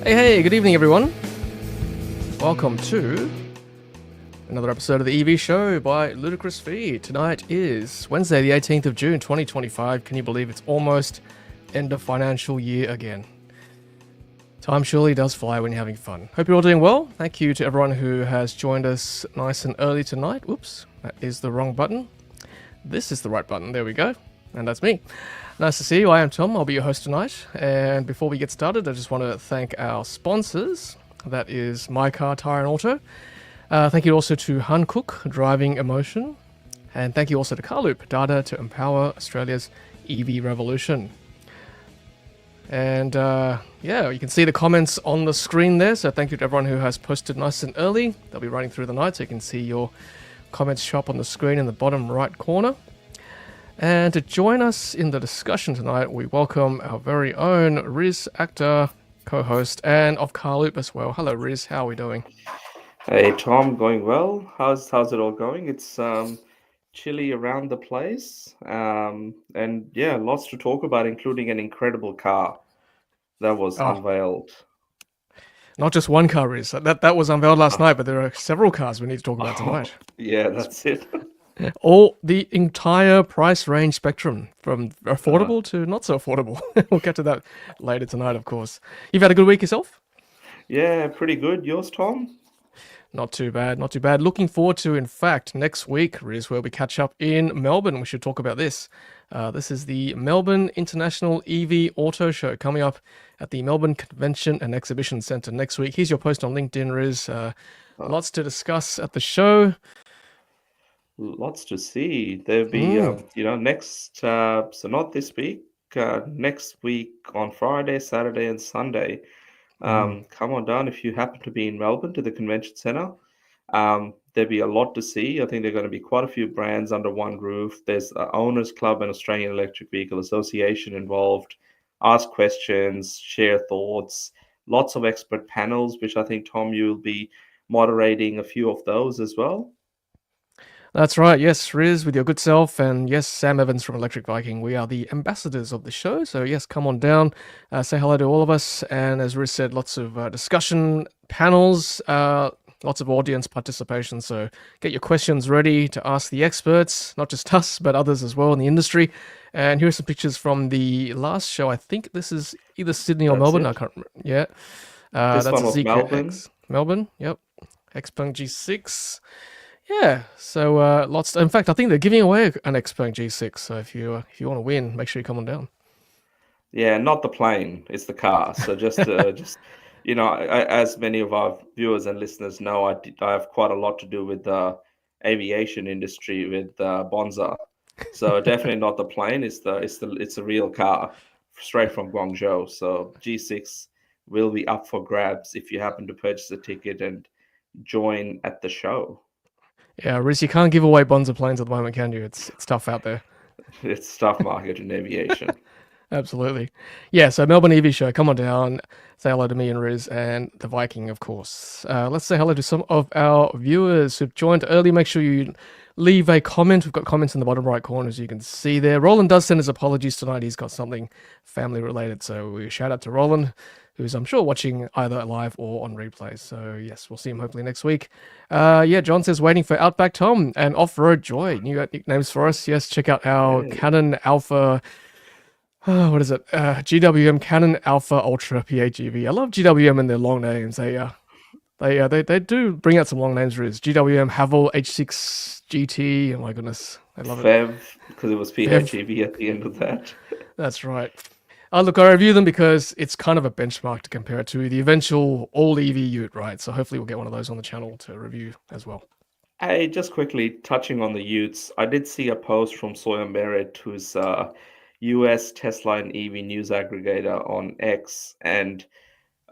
Hey, good evening, everyone. Welcome to another episode of the EV Show by Ludicrous Feed. Tonight is Wednesday, the 18th of June, 2025. Can you believe it's almost end of financial year again? Time surely does fly when you're having fun. Hope you're all doing well. Thank you to everyone who has joined us nice and early tonight. Whoops, that is the wrong button. This is the right button. There we go. And that's me. Nice to see you. I am Tom. I'll be your host tonight. And before we get started, I just want to thank our sponsors. That is mycar, Tyre Auto. Thank you also to Hankook, Driving Emotion. And thank you also to Carloop, data to empower Australia's EV revolution. And yeah, you can see the comments on the screen there. So thank you to everyone who has posted nice and early. They'll be running through the night, so you can see your comments show up on the screen in the bottom right corner. And to join us in the discussion tonight, we welcome our very own Riz Akhtar, co-host, and of Carloop as well. Hello, Riz. How are we doing? Hey Tom, going well? How's it all going? It's chilly around the place, and yeah, lots to talk about, including an incredible car that was Oh, unveiled. not just one car, Riz. That was unveiled last night, but there are several cars we need to talk about tonight. Yeah, that's it. All the entire price range spectrum, from Uh, affordable to not so affordable. We'll get to that later tonight, of course. You've had a good week yourself? yeah, pretty good. Yours, Tom? Not too bad, not too bad. Looking forward to, in fact, next week, Riz, where we catch up in Melbourne. We should talk about this. This is the Melbourne International EV Autoshow coming up at the Melbourne Convention and Exhibition Centre next week. Here's your post on LinkedIn, Riz. Uh, Lots to discuss at the show. Lots to see. There'll be, Mm, next, so not this week, next week on Friday, Saturday, and Sunday. mm. Come on down if you happen to be in Melbourne to the convention center. There'll be a lot to see. I think there are going to be quite a few brands under one roof. There's Owners Club and Australian Electric Vehicle Association involved. Ask questions, share thoughts, lots of expert panels, which I think, Tom, you'll be moderating a few of those as well. That's right. Yes, Riz, with your good self, and yes, Sam Evans from Electric Viking. We are the ambassadors of the show. So, yes, come on down, say hello to all of us. And as Riz said, lots of discussion panels, lots of audience participation. So, get your questions ready to ask the experts, not just us, but others as well in the industry. And here are some pictures from the last show. I think this is either Sydney or That's Melbourne. I it. can't remember. Yeah. This That's one a was Melbourne. ZKX. Melbourne. Yep. Xpeng G6. Yeah, so lots. In fact, I think they're giving away an Xpeng G6. So if you want to win, make sure you come on down. Yeah, not the plane, it's the car. So just as many of our viewers and listeners know, I have quite a lot to do with the aviation industry with Bonza. So definitely not the plane. It's a real car, straight from Guangzhou. So G6 will be up for grabs if you happen to purchase a ticket and join at the show. Yeah, Riz, you can't give away Bonza planes at the moment, can you? It's tough out there. It's a tough market in aviation. Absolutely. Yeah, so Melbourne EV Show, come on down, say hello to me and Riz and the Viking, of course. Let's say hello to some of our viewers who've joined early. Make sure you leave a comment. We've got comments in the bottom right corner, as you can see there. Roland does send his apologies tonight. He's got something family related, so we shout out to Roland, who's I'm sure watching either live or on replay. So yes, we'll see him hopefully next week. Yeah, John says waiting for Outback Tom and Off-Road Joy. New nicknames for us. Yes, check out our Hey, Canon Alpha. What is it? GWM Canon Alpha Ultra PHEV. I love GWM and their long names. They do bring out some long names. Riz. GWM Havel H6 GT. Oh my goodness, I love it. Fev, because it was Fev. PHEV at the end of that. That's right. Look, I review them because it's kind of a benchmark to compare it to the eventual all EV Ute, right? So hopefully we'll get one of those on the channel to review as well. Hey, just quickly touching on the Utes, I did see a post from Sawyer Merritt, who's US Tesla and EV news aggregator on X, and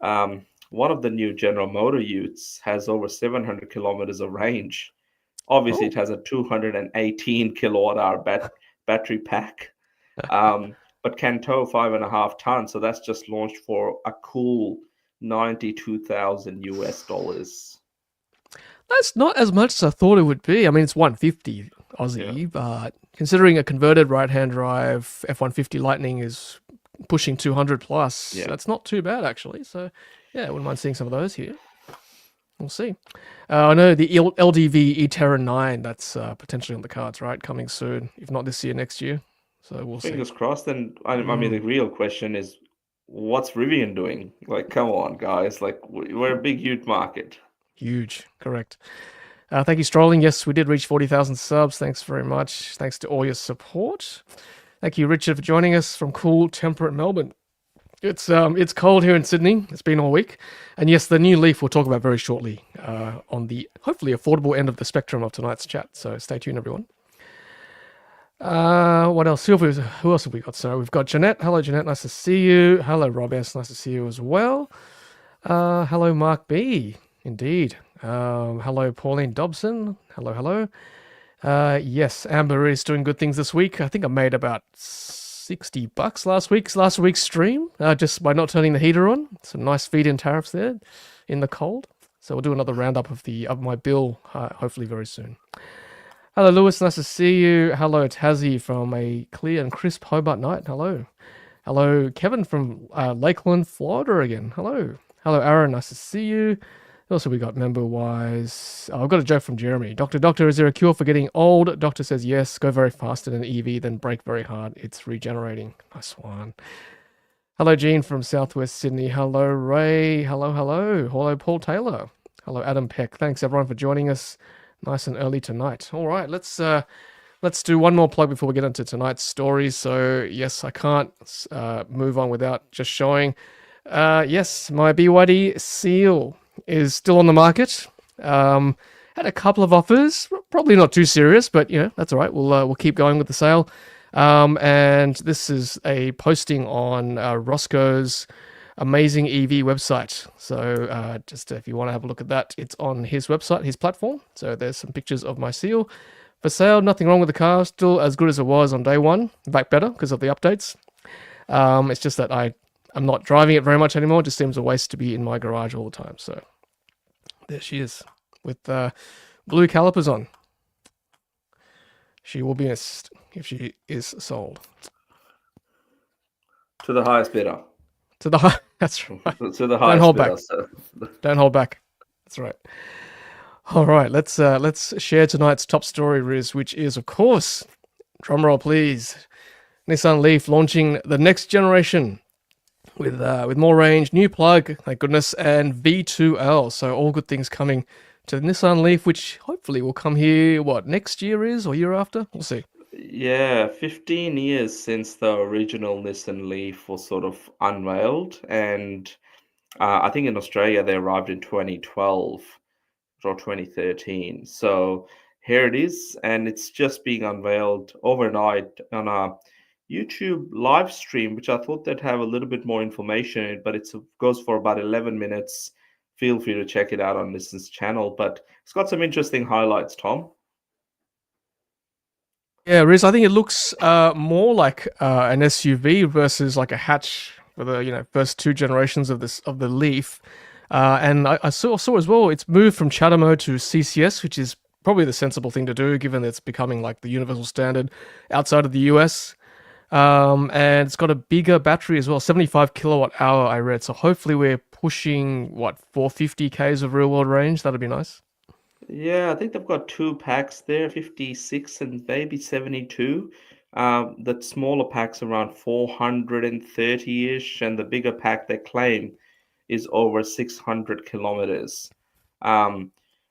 one of the new General Motor Utes has over 700 kilometers of range. Obviously, it Oh, has a 218 kilowatt hour battery pack, um, but can tow 5.5 tons. So that's just launched for a cool 92,000 US dollars. that's not as much as I thought it would be. I mean, it's 150 Yeah. Aussie, but considering a converted right-hand drive F-150 Lightning is pushing 200 plus, Yeah. that's not too bad actually. So, Yeah, I wouldn't mind seeing some of those here. We'll see. I know the LDV e-Terra 9, that's potentially on the cards, right? Coming soon. If not this year, next year. So we'll see. Fingers crossed. And I mean, the real question is, what's Rivian doing? Like, come on, guys. Like, we're a big, huge market. Huge, correct. Thank you, Strolling. Yes, we did reach 40,000 subs. Thanks very much. Thanks to all your support. Thank you, Richard, for joining us from cool, temperate Melbourne. It's cold here in Sydney. It's been all week. And yes, the new Leaf we'll talk about very shortly on the hopefully affordable end of the spectrum of tonight's chat. So stay tuned, everyone. What else? Who else have we got? So we've got Jeanette. Hello, Jeanette. Nice to see you. Hello, Rob S. Nice to see you as well. Hello, Mark B. Indeed. Hello, Pauline Dobson. Hello. Yes, Amber is doing good things this week. I think I made about $60 last week's stream, just by not turning the heater on. Some nice feed-in tariffs there in the cold. So we'll do another roundup of my bill, hopefully very soon. Hello, Lewis. Nice to see you. Hello, Tassie from a clear and crisp Hobart night. Hello. Hello, Kevin from Lakeland, Florida again. Hello. Hello, Aaron. Nice to see you. Also, we got member-wise. I've got a joke from Jeremy. Doctor, is there a cure for getting old? Doctor says yes. Go very fast in an EV, then brake very hard. It's regenerating. Nice one. Hello, Jean from Southwest Sydney. Hello, Ray. Hello. Hello, Paul Taylor. Hello, Adam Peck. Thanks, everyone, for joining us nice and early tonight. All right, let's do one more plug before we get into tonight's stories. So, yes, I can't move on without just showing. Yes, my BYD Seal is still on the market. Had a couple of offers, probably not too serious, but that's all right. We'll keep going with the sale. And this is a posting on Roscoe's amazing EV website. So just if you want to have a look at that, it's on his website, his platform. So there's some pictures of my Seal for sale. Nothing wrong with the car. Still as good as it was on day one. In fact, better because of the updates. It's just that I'm not driving it very much anymore. It just seems a waste to be in my garage all the time. So there she is with blue calipers on. She will be missed if she is sold. To the highest bidder. That's right. To the highest bidder. So. Don't hold back. That's right. All right, let's share tonight's top story, Riz, which is, of course, drumroll please, Nissan Leaf launching the next generation with more range, new plug, thank goodness, and V2L. So all good things coming to the Nissan Leaf, which hopefully will come here, next year or year after? We'll see. Yeah, 15 years since the original Nissan Leaf was sort of unveiled. And I think in Australia they arrived in 2012 or 2013. So here it is, and it's just being unveiled overnight on a YouTube live stream, which I thought they'd have a little bit more information in it, but it goes for about 11 minutes. Feel free to check it out on Nissan's channel, but it's got some interesting highlights, Tom. Yeah, Riz, I think it looks more like an SUV versus like a hatch for the first two generations of the Leaf. And I saw as well, it's moved from Chatter mode to CCS, which is probably the sensible thing to do, given that it's becoming like the universal standard outside of the US. And it's got a bigger battery as well, 75 kilowatt hour, I read. So hopefully we're pushing 450 Ks of real world range. That'd be nice. Yeah, I think they've got two packs there, 56 and maybe 72. The smaller pack's around 430-ish, and the bigger pack they claim is over 600 kilometers. I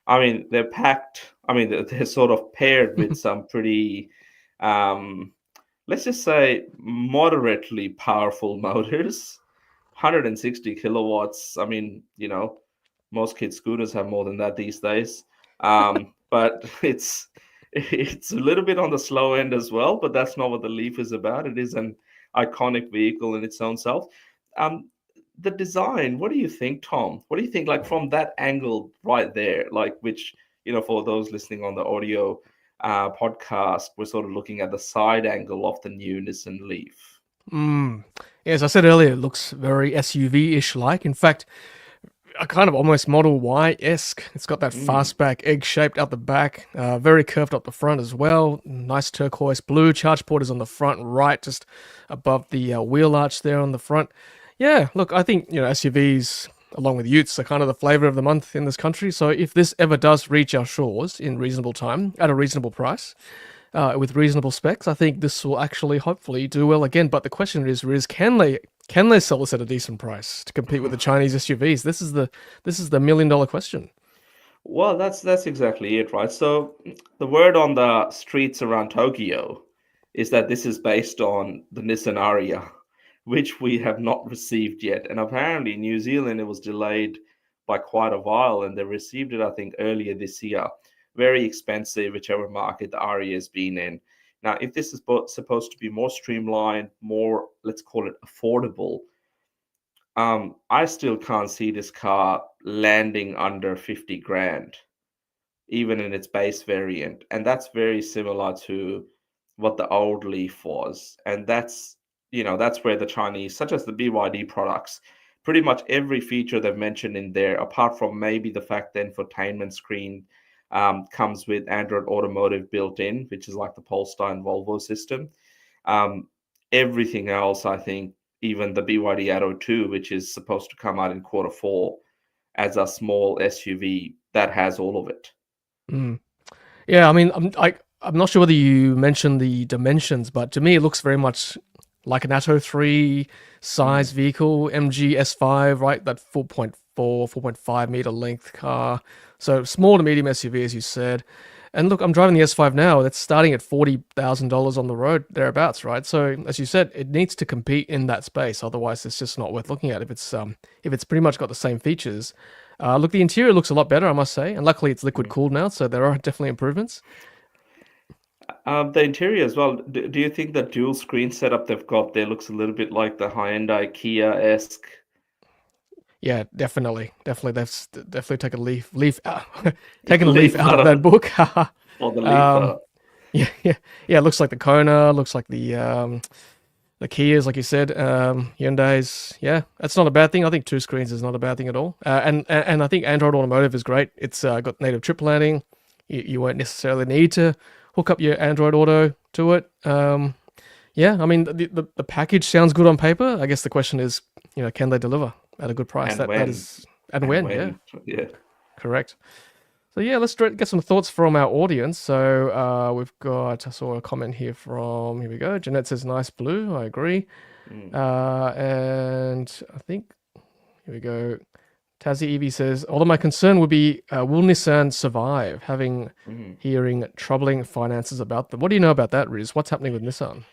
mean, they're packed. I mean, they're sort of paired with some pretty, let's just say, moderately powerful motors. 160 kilowatts. I mean, most kid scooters have more than that these days. But it's a little bit on the slow end as well, but that's not what the Leaf is about. It is an iconic vehicle in its own self. The design, what do you think, Tom? What do you think, like from that angle right there, like which, for those listening on the audio podcast, we're sort of looking at the side angle of the new Nissan Leaf. Yeah, as I said earlier, it looks very SUV-ish like. In fact, a kind of almost Model Y-esque. It's got that fastback, egg-shaped out the back, very curved up the front as well. Nice turquoise blue. Charge port is on the front right, just above the wheel arch there on the front. Yeah, look, I think, SUVs along with utes, are kind of the flavor of the month in this country. So if this ever does reach our shores in reasonable time at a reasonable price, with reasonable specs, I think this will actually hopefully do well again. But the question is, can they sell this at a decent price to compete with the Chinese SUVs? This is the $1 million question. Well, that's exactly it, right? So the word on the streets around Tokyo is that this is based on the Nissan Ariya, which we have not received yet. And apparently, New Zealand, it was delayed by quite a while, and they received it, I think, earlier this year. Very expensive, whichever market the Ariya has been in. Now, if this is supposed to be more streamlined, more, let's call it affordable, I still can't see this car landing under 50 grand, even in its base variant. And that's very similar to what the old Leaf was. And that's where the Chinese, such as the BYD products, pretty much every feature they've mentioned in there, apart from maybe the fact the infotainment screen comes with Android Automotive built in, which is like the Polestar and Volvo system. Um, Everything else, I think, even the BYD Atto 2, which is supposed to come out in Q4 as a small SUV, that has all of it. Mm. Yeah, I mean, I'm not sure whether you mentioned the dimensions, but to me, it looks very much like an Atto 3 size vehicle, MG S5, right? That 4.5 meter length car. So small to medium SUV, as you said. And look, I'm driving the S5 now. That's starting at $40,000 on the road, thereabouts, right? So as you said, it needs to compete in that space. Otherwise, it's just not worth looking at. If it's pretty much got the same features. Look, the interior looks a lot better, I must say. And luckily, it's liquid cooled now, so there are definitely improvements. The interior as well. Do you think the dual screen setup they've got there looks a little bit like the high-end Kia-esque? Yeah, definitely. Definitely taken taken a leaf Leaf out out of that of, book. or the Leaf? um, yeah. It looks like the Kona. Looks like the Kias, like you said. Hyundai's. Yeah, that's not a bad thing. I think two screens is not a bad thing at all. And I think Android Automotive is great. It's got native trip planning. You won't necessarily need to hook up your Android Auto to it. Yeah, I mean the package sounds good on paper. I guess the question is, can they deliver at a good price? And That when? is, and And when? Yeah, when? Yeah. correct. So yeah, let's get some thoughts from our audience. So I saw a comment here we go. Jeanette says nice blue. I agree. Mm. And I think here we go. Tassie Evie says, although my concern would be, will Nissan survive? Hearing troubling finances about them. What do you know about that, Riz? What's happening with Nissan?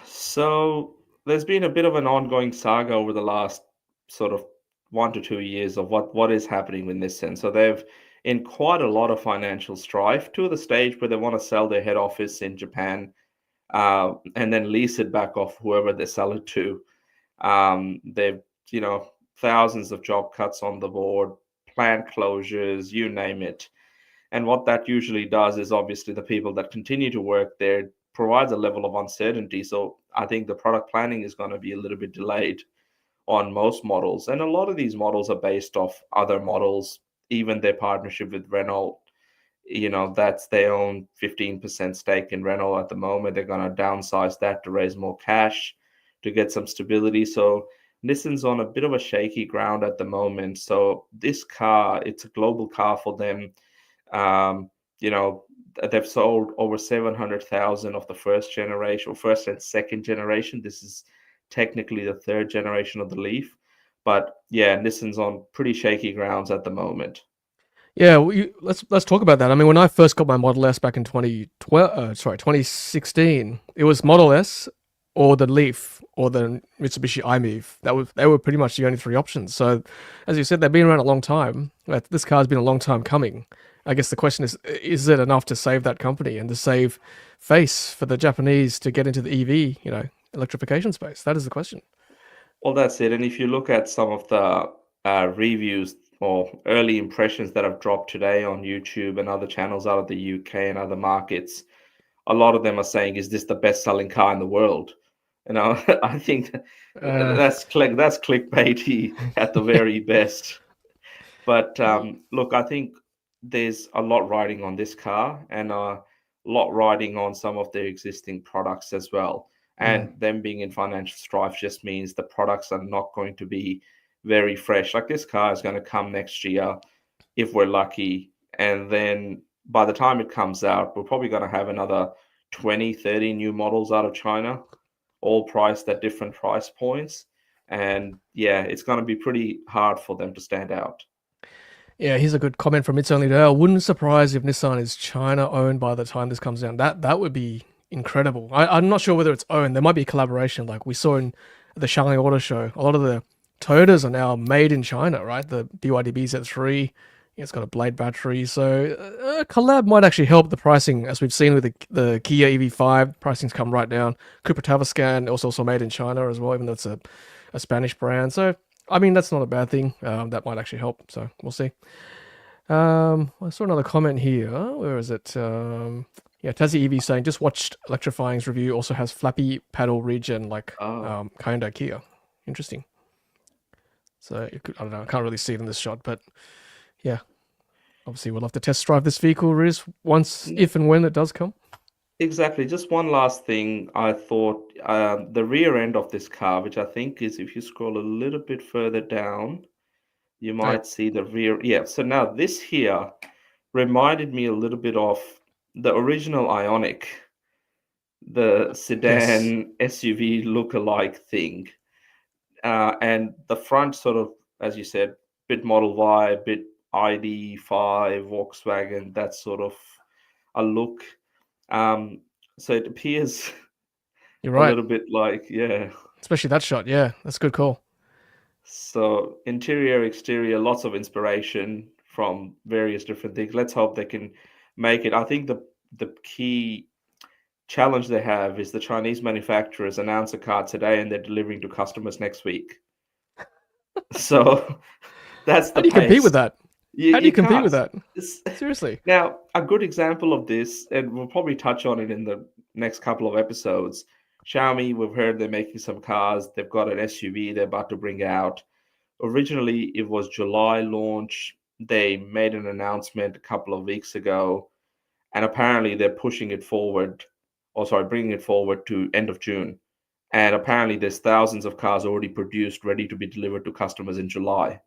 So there's been a bit of an ongoing saga over the last sort of 1 to 2 years of what is happening with Nissan. So they've in quite a lot of financial strife to the stage where they want to sell their head office in Japan, and then lease it back off whoever they sell it to. They've, thousands of job cuts on the board, plant closures, you name it. And what that usually does is obviously the people that continue to work there provides a level of uncertainty. So I think the product planning is going to be a little bit delayed on most models. And a lot of these models are based off other models, even their partnership with Renault. That's their own 15% stake in Renault at the moment. They're going to downsize that to raise more cash to get some stability. So Nissan's on a bit of a shaky ground at the moment. So this car, it's a global car for them. um, you know, they've sold over 700,000 of the first and second generation. This is technically the third generation of the Leaf. But yeah, Nissan's on pretty shaky grounds at the moment. Yeah, let's talk about that. I mean, when I first got my Model S back in 2016, it was Model S or the Leaf or the Mitsubishi iMove. They were pretty much the only three options. So, as you said, they've been around a long time. This car's been a long time coming. I guess the question is it enough to save that company and to save face for the Japanese to get into the EV, electrification space? That is the question. Well, that's it. And if you look at some of the reviews or early impressions that have dropped today on YouTube and other channels out of the UK and other markets, a lot of them are saying, "Is this the best-selling car in the world?" I think Uh, that's clickbaity at the very best. But look, I think there's a lot riding on this car and a lot riding on some of their existing products as well. mm, And them being in financial strife just means the products are not going to be very fresh. Like this car is going to come next year if we're lucky. And then by the time it comes out, we're probably going to have another 20, 30 new models out of China, all priced at different price points. And yeah, it's going to be pretty hard for them to stand out. Yeah, here's a good comment from It's Only Dale. Wouldn't surprise if Nissan is China owned by the time this comes down. That would be incredible. I'm not sure whether it's owned. There might be a collaboration, like we saw in the Shanghai Auto Show. A lot of the Toyotas are now made in China, right? The BYD BZ3, it's got a blade battery, so a collab might actually help the pricing, as we've seen with the Kia EV5. Pricing's come right down. Cooper Tavascan also made in China as well, even though it's a Spanish brand. So I mean, that's not a bad thing. That might actually help. So we'll see. I saw another comment here. Where is it? Yeah, Tassie EV saying just watched Electrifying's review. Also has flappy paddle regen like Oh, Hyundai Kia. Interesting. So I don't know. I can't really see it in this shot, but yeah, obviously we'll have to test drive this vehicle, Riz, once, if and when it does come. exactly. Just one last thing. I thought the rear end of this car, which I think is if you scroll a little bit further down, you Oh, yeah. might see the rear. Yeah, so now this here reminded me a little bit of the original Ioniq, the Yes, sedan SUV look-alike thing. And the front sort of, as you said, bit Model Y, bit ID5, Volkswagen, that sort of a look. Um, so it appears you're a right. little bit like, yeah. Especially that shot. Yeah, that's a good call. So interior, exterior, lots of inspiration from various different things. Let's hope they can make it. I think the key challenge they have is the Chinese manufacturers announce a car today and they're delivering to customers next week. So that's How the do you compete pace. with that? You How do you you compete can't. with that? It's, Seriously. now, a good example of this, and we'll probably touch on it in the next couple of episodes. Xiaomi, we've heard they're making some cars. They've got an SUV they're about to bring out. Originally, it was July launch. They made an announcement a couple of weeks ago, and apparently they're pushing it forward, or sorry, bringing it forward to end of June. And apparently, there's thousands of cars already produced, ready to be delivered to customers in July.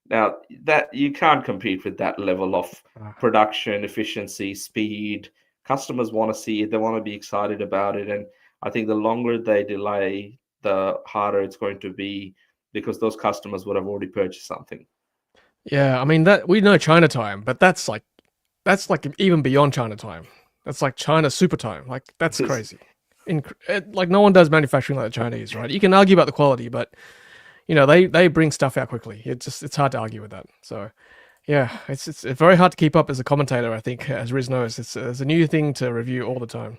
Now, that you can't compete with that level of Ah. production, efficiency, speed. Customers want to see it, they want to be excited about it. And I think the longer they delay, the harder it's going to be because those customers would have already purchased something. Yeah, I mean that we know China time, but that's like even beyond China time. That's like China super time. Like that's crazy. Like no one does manufacturing like the Chinese, right? You can argue about the quality, but they bring stuff out quickly. It's hard to argue with that. So yeah, it's very hard to keep up as a commentator. I think, as Riz knows, it's a new thing to review all the time.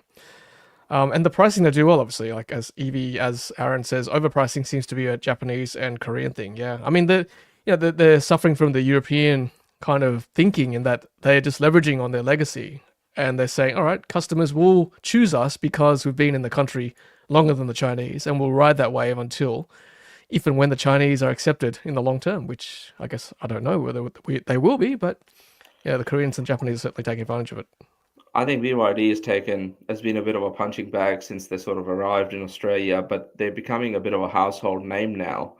And the pricing they do well, obviously, like as Aaron says, overpricing seems to be a Japanese and Korean thing. Yeah, I mean they're suffering from the European kind of thinking in that they're just leveraging on their legacy, and they're saying, all right, customers will choose us because we've been in the country longer than the Chinese, and we'll ride that wave until if and when the Chinese are accepted in the long term, which I guess I don't know whether they will be, but yeah, the Koreans and Japanese are certainly taking advantage of it. I think BYD has been a bit of a punching bag since they sort of arrived in Australia, but they're becoming a bit of a household name now.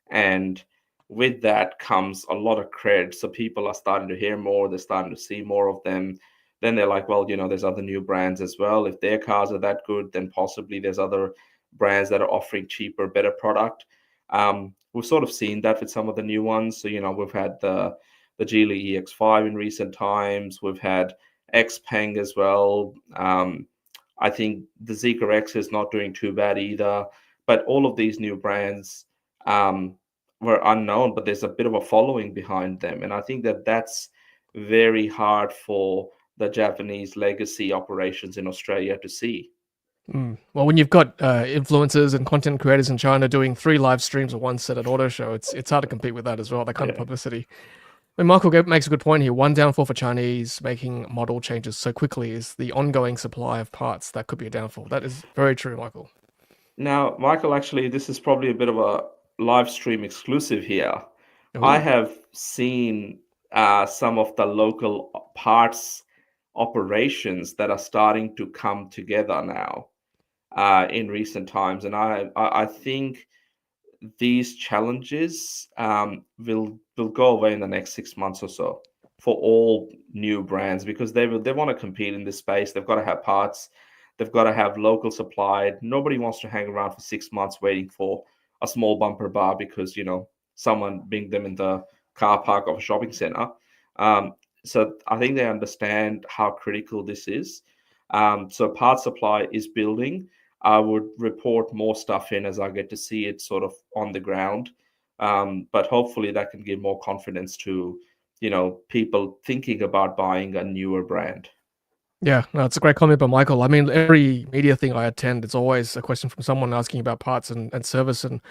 And with that comes a lot of cred. So people are starting to hear more, they're starting to see more of them. Then they're like, well, there's other new brands as well. If their cars are that good, then possibly there's other brands that are offering cheaper, better product. We've sort of seen that with some of the new ones. So, we've had the Geely EX5 in recent times. We've had Xpeng as well. I think the Zeekr X is not doing too bad either. But all of these new brands um, were unknown, but there's a bit of a following behind them. And I think that that's very hard for the Japanese legacy operations in Australia to see. Well, when you've got influencers and content creators in China doing 3 live streams at once at an auto show, it's hard to compete with that as well. That kind of Yeah. publicity. I mean, Michael makes a good point here. One downfall for Chinese making model changes so quickly is the ongoing supply of parts. That could be a downfall. That is very true, Michael. Now, Michael, actually, this is probably a bit of a live stream exclusive here. I Oh, have seen some of the local parts operations that are starting to come together now in recent times, and I think these challenges will go away in the next 6 months or so for all new brands, because they want to compete in this space. They've got to have parts, they've got to have local supply. Nobody wants to hang around for 6 months waiting for a small bumper bar because someone being them in the car park of a shopping center. So I think they understand how critical this is. So part supply is building. I would report more stuff in as I get to see it sort of on the ground. But hopefully that can give more confidence to, people thinking about buying a newer brand. Yeah, no, it's a great comment by Michael. I mean, every media thing I attend, it's always a question from someone asking about parts and service and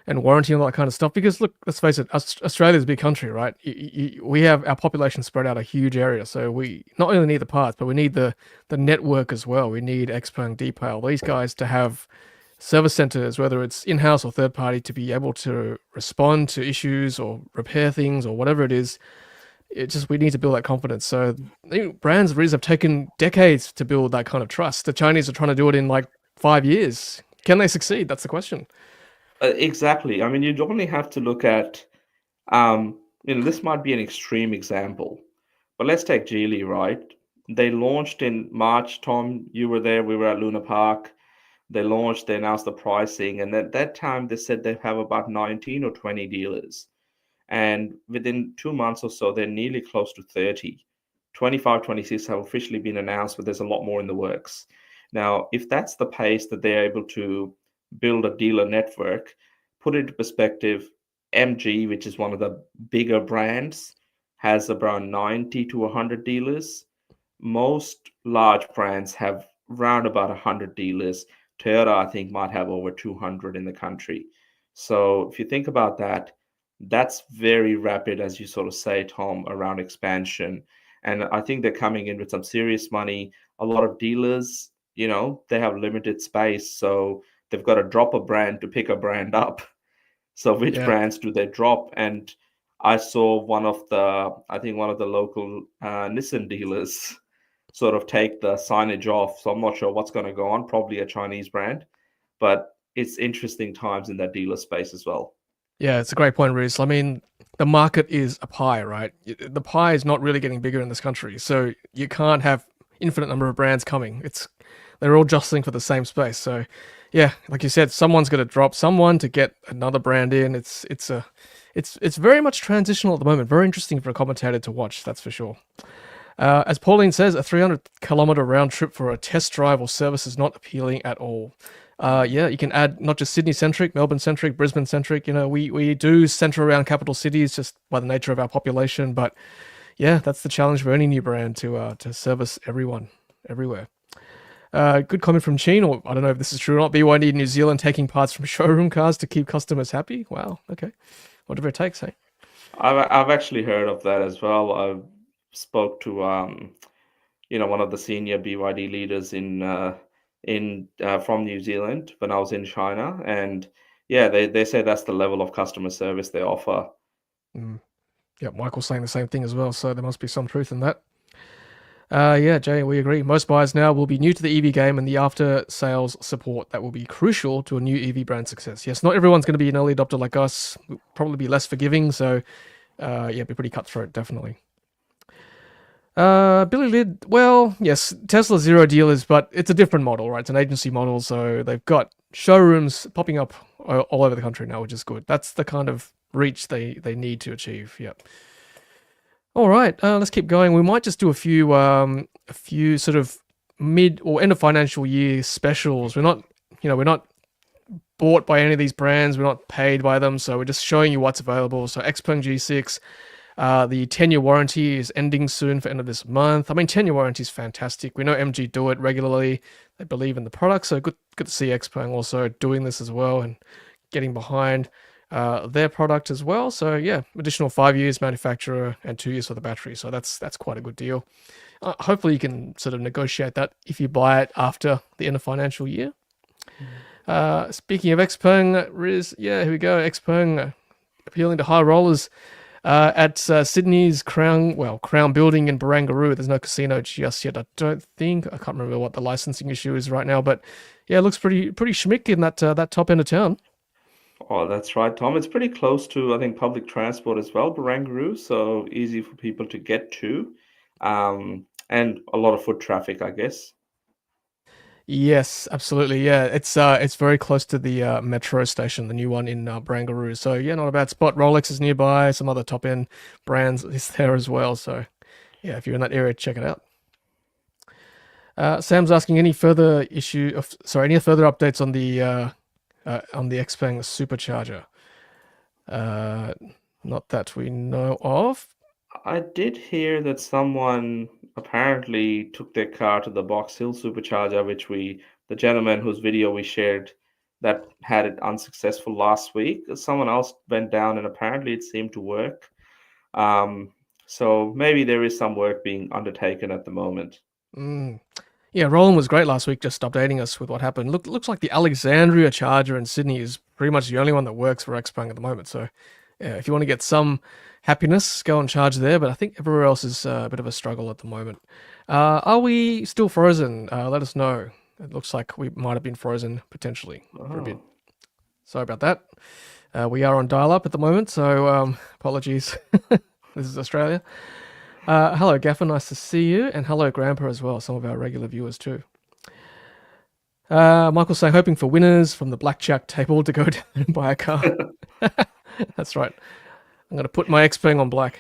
warranty and all that kind of stuff. Because look, let's face it, Australia's a big country, right? We have our population spread out a huge area, so we not only need the parts, but we need the network as well. We need Xpeng, Deepal, these guys to have service centers, whether it's in-house or third party, to be able to respond to issues or repair things or whatever it is. We need to build that confidence. So brands really have taken decades to build that kind of trust. The Chinese are trying to do it in like 5 years. Can they succeed? That's the question. Exactly. I mean, you'd only have to look at, this might be an extreme example, but let's take Geely, right? They launched in March. Tom, you were there. We were at Luna Park. They launched, they announced the pricing. And at that time, they said they have about 19 or 20 dealers. And within 2 months or so, they're nearly close to 30. 25, 26 have officially been announced, but there's a lot more in the works. Now, if that's the pace that they're able to build a dealer network, put it into perspective, MG, which is one of the bigger brands, has around 90 to 100 dealers. Most large brands have around about 100 dealers. Toyota, I think, might have over 200 in the country. So if you think about that, that's very rapid, as you sort of say, Tom, around expansion. And I think they're coming in with some serious money. A lot of dealers, they have limited space, so they've got to drop a brand to pick a brand up. So which brands do they drop? And I saw one of the local Nissan dealers sort of take the signage off. So I'm not sure what's going to go on, probably a Chinese brand, but it's interesting times in that dealer space as well. Yeah, it's a great point, Reese. I mean, the market is a pie, right? The pie is not really getting bigger in this country, so you can't have infinite number of brands coming. They're all jostling for the same space. So, yeah, like you said, someone's going to drop someone to get another brand in. It's very much transitional at the moment. Very interesting for a commentator to watch, that's for sure. As Pauline says, a 300-kilometer round trip for a test drive or service is not appealing at all. You can add not just Sydney-centric, Melbourne-centric, Brisbane-centric. We do center around capital cities just by the nature of our population. But yeah, that's the challenge for any new brand to service everyone, everywhere. Good comment from Sheen, or I don't know if this is true or not. BYD New Zealand taking parts from showroom cars to keep customers happy. Wow, okay. Whatever it takes, hey? I've actually heard of that as well. I spoke to one of the senior BYD leaders from New Zealand when I was in China, and yeah, they say that's the level of customer service they offer. Yeah, Michael's saying the same thing as well, so there must be some truth in that. Yeah, Jay, we agree. Most buyers now will be new to the EV game, and the after-sales support that will be crucial to a new EV brand success. Yes, not everyone's going to be an early adopter like us. We'll probably be less forgiving, so be pretty cutthroat, definitely. Billy Lid, well, yes, Tesla zero dealers, but it's a different model, right? It's an agency model, so they've got showrooms popping up all over the country now, which is good. That's the kind of reach they need to achieve. Yep. All right, let's keep going. We might just do a few sort of mid or end of financial year specials. We're not bought by any of these brands. We're not paid by them, so we're just showing you what's available. So Xpeng G6. The 10-year warranty is ending soon for end of this month. I mean, 10-year warranty is fantastic. We know MG do it regularly. They believe in the product, so good to see Xpeng also doing this as well and getting behind their product as well. So yeah, additional 5 years manufacturer and 2 years for the battery. So that's quite a good deal. Hopefully you can sort of negotiate that if you buy it after the end of financial year. Speaking of Xpeng, Riz, yeah, here we go. Xpeng appealing to high rollers. At Sydney's Crown Building in Barangaroo. There's no casino just yet, I don't think. I can't remember what the licensing issue is right now, but yeah, it looks pretty schmick in that top end of town. Oh, that's right, Tom. It's pretty close to, I think, public transport as well, Barangaroo, so easy for people to get to, and a lot of foot traffic, I guess. Yes, absolutely. Yeah, it's very close to the metro station, the new one in Barangaroo. So yeah, not a bad spot. Rolex is nearby. Some other top end brands is there as well. So yeah, if you're in that area, check it out. Sam's asking any further any further updates on the Xpeng Supercharger. Uh, Not that we know of. I did hear that someone apparently took their car to the Box Hill Supercharger, the gentleman whose video we shared that had it unsuccessful last week. Someone else went down and apparently it seemed to work. Um, so maybe there is some work being undertaken at the moment. Mm. Yeah, Roland was great last week, just updating us with what happened. Looks like the Alexandria charger in Sydney is pretty much the only one that works for Xpeng at the moment. So, yeah, if you want to get some happiness, go and charge there. But I think everywhere else is a bit of a struggle at the moment. Are we still frozen? Let us know. It looks like we might have been frozen potentially for a bit. Oh. Sorry about that. We are on dial-up at the moment, so apologies. This is Australia. Hello, Gaffer. Nice to see you. And hello, Grandpa, as well. Some of our regular viewers, too. Michael's saying, hoping for winners from the blackjack table to go down and buy a car. That's right. I'm going to put my Xpeng on black.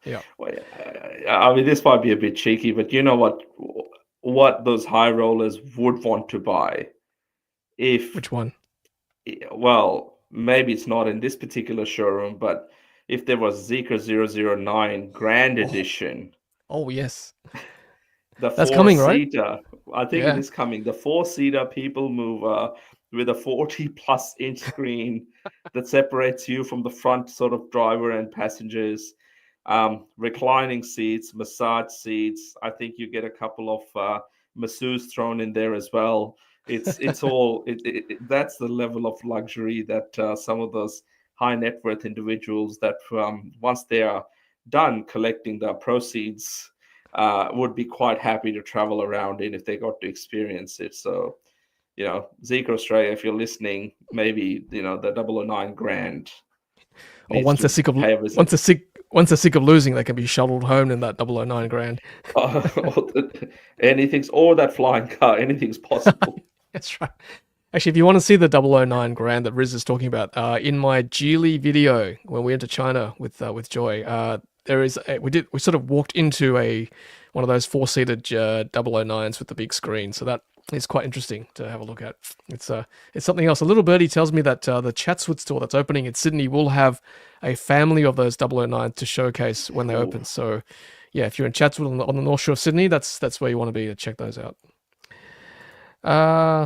Yeah. Well, I mean, this might be a bit cheeky, but you know what those high rollers would want to buy if, Which one? well, maybe it's not in this particular showroom, but if there was Zeekr 009 Grand Oh, Edition, oh yes. the That's coming, right? four-seater, I think it Yeah. is coming, the four-seater people mover with a 40-plus inch screen that separates you from the front sort of driver and passengers, reclining seats, massage seats. I think you get a couple of masseurs thrown in there as well. It's all that's the level of luxury that some of those high net worth individuals that once they are done collecting the proceeds would be quite happy to travel around in if they got to experience it. So, Zeke Australia, if you're listening, maybe, the 009 Grand Or needs to pay a visit. once they're sick of losing, they can be shuttled home in that 009 grand. Or that flying car, anything's possible. That's right. Actually, if you want to see the 009 grand that Riz is talking about, in my Geely video when we went to China with Joy, there is we sort of walked into one of those four-seated 009s with the big screen, so that is quite interesting to have a look at. It's something else. A little birdie tells me that the Chatswood store that's opening in Sydney will have a family of those 009s to showcase when they open. So, yeah, if you're in Chatswood on the North Shore of Sydney, that's where you want to be to check those out.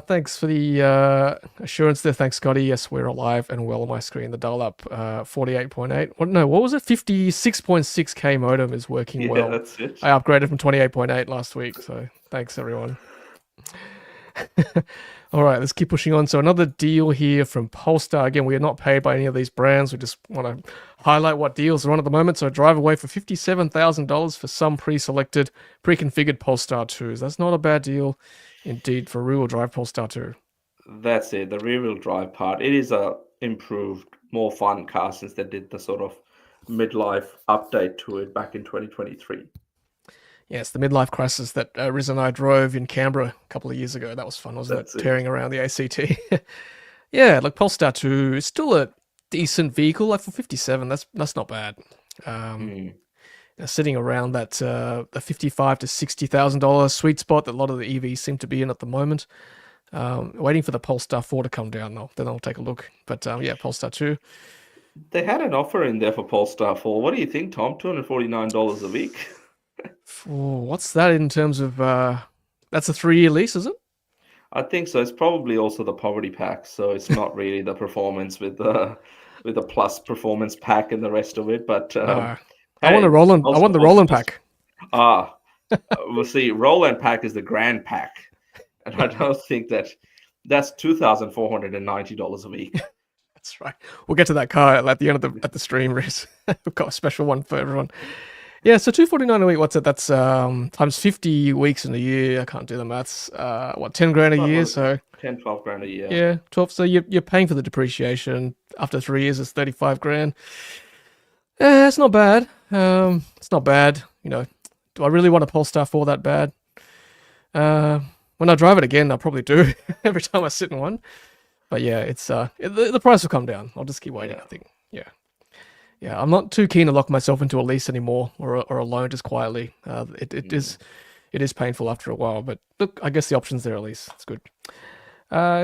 Thanks for the assurance there. Thanks, Scotty. Yes, we're alive and well on my screen. The dial-up 48.8. What was it? 56.6K modem is working Yeah, well. that's it. I upgraded from 28.8 last week, so thanks everyone. All right, let's keep pushing on. So another deal here from Polestar. Again, we are not paid by any of these brands. We just want to highlight what deals are on at the moment. So drive away for $57,000 for some pre-selected, pre-configured Polestar 2s. That's not a bad deal indeed for rear-wheel drive Polestar 2. That's it. The rear-wheel drive part. It is a improved, more fun car since they did the sort of midlife update to it back in 2023. Yes, the midlife crisis that Riz and I drove in Canberra a couple of years ago. That was fun, wasn't it? Tearing around the ACT. Yeah, like Polestar 2 is still a decent vehicle. Like for 57, that's not bad. Sitting around that the $55,000 to $60,000 sweet spot that a lot of the EVs seem to be in at the moment. Waiting for the Polestar 4 to come down, though. Then I'll take a look. But yeah, Polestar 2. They had an offer in there for Polestar 4. What do you think, Tom? $249 a week. What's that in terms of? That's a 3-year lease, is it? I think so. It's probably also the poverty pack, so it's not really the performance with the plus performance pack and the rest of it. But I hey, want a Roland. I want the Roland pack. We'll see. Roland pack is the grand pack, and I don't think that's $2,490 a week. That's right. We'll get to that car at the end of the stream, Riz. We've got a special one for everyone. Yeah, so 249 a week, what's it? That's times 50 weeks in a year. I can't do the maths. What, 10 grand a About year? what is it? So 10, 12 grand a year. yeah, 12. So you're paying for the depreciation. After 3 years, it's 35 grand. Yeah, it's not bad. It's not bad. Do I really want a Polestar 4 that bad? Uh, when I drive it again, I probably do every time I sit in one. But yeah, the price will come down. I'll just keep waiting, Yeah. I think. Yeah. Yeah, I'm not too keen to lock myself into a lease anymore or a loan just quietly. Mm. It is painful after a while, but look, I guess the option's there at least. It's good.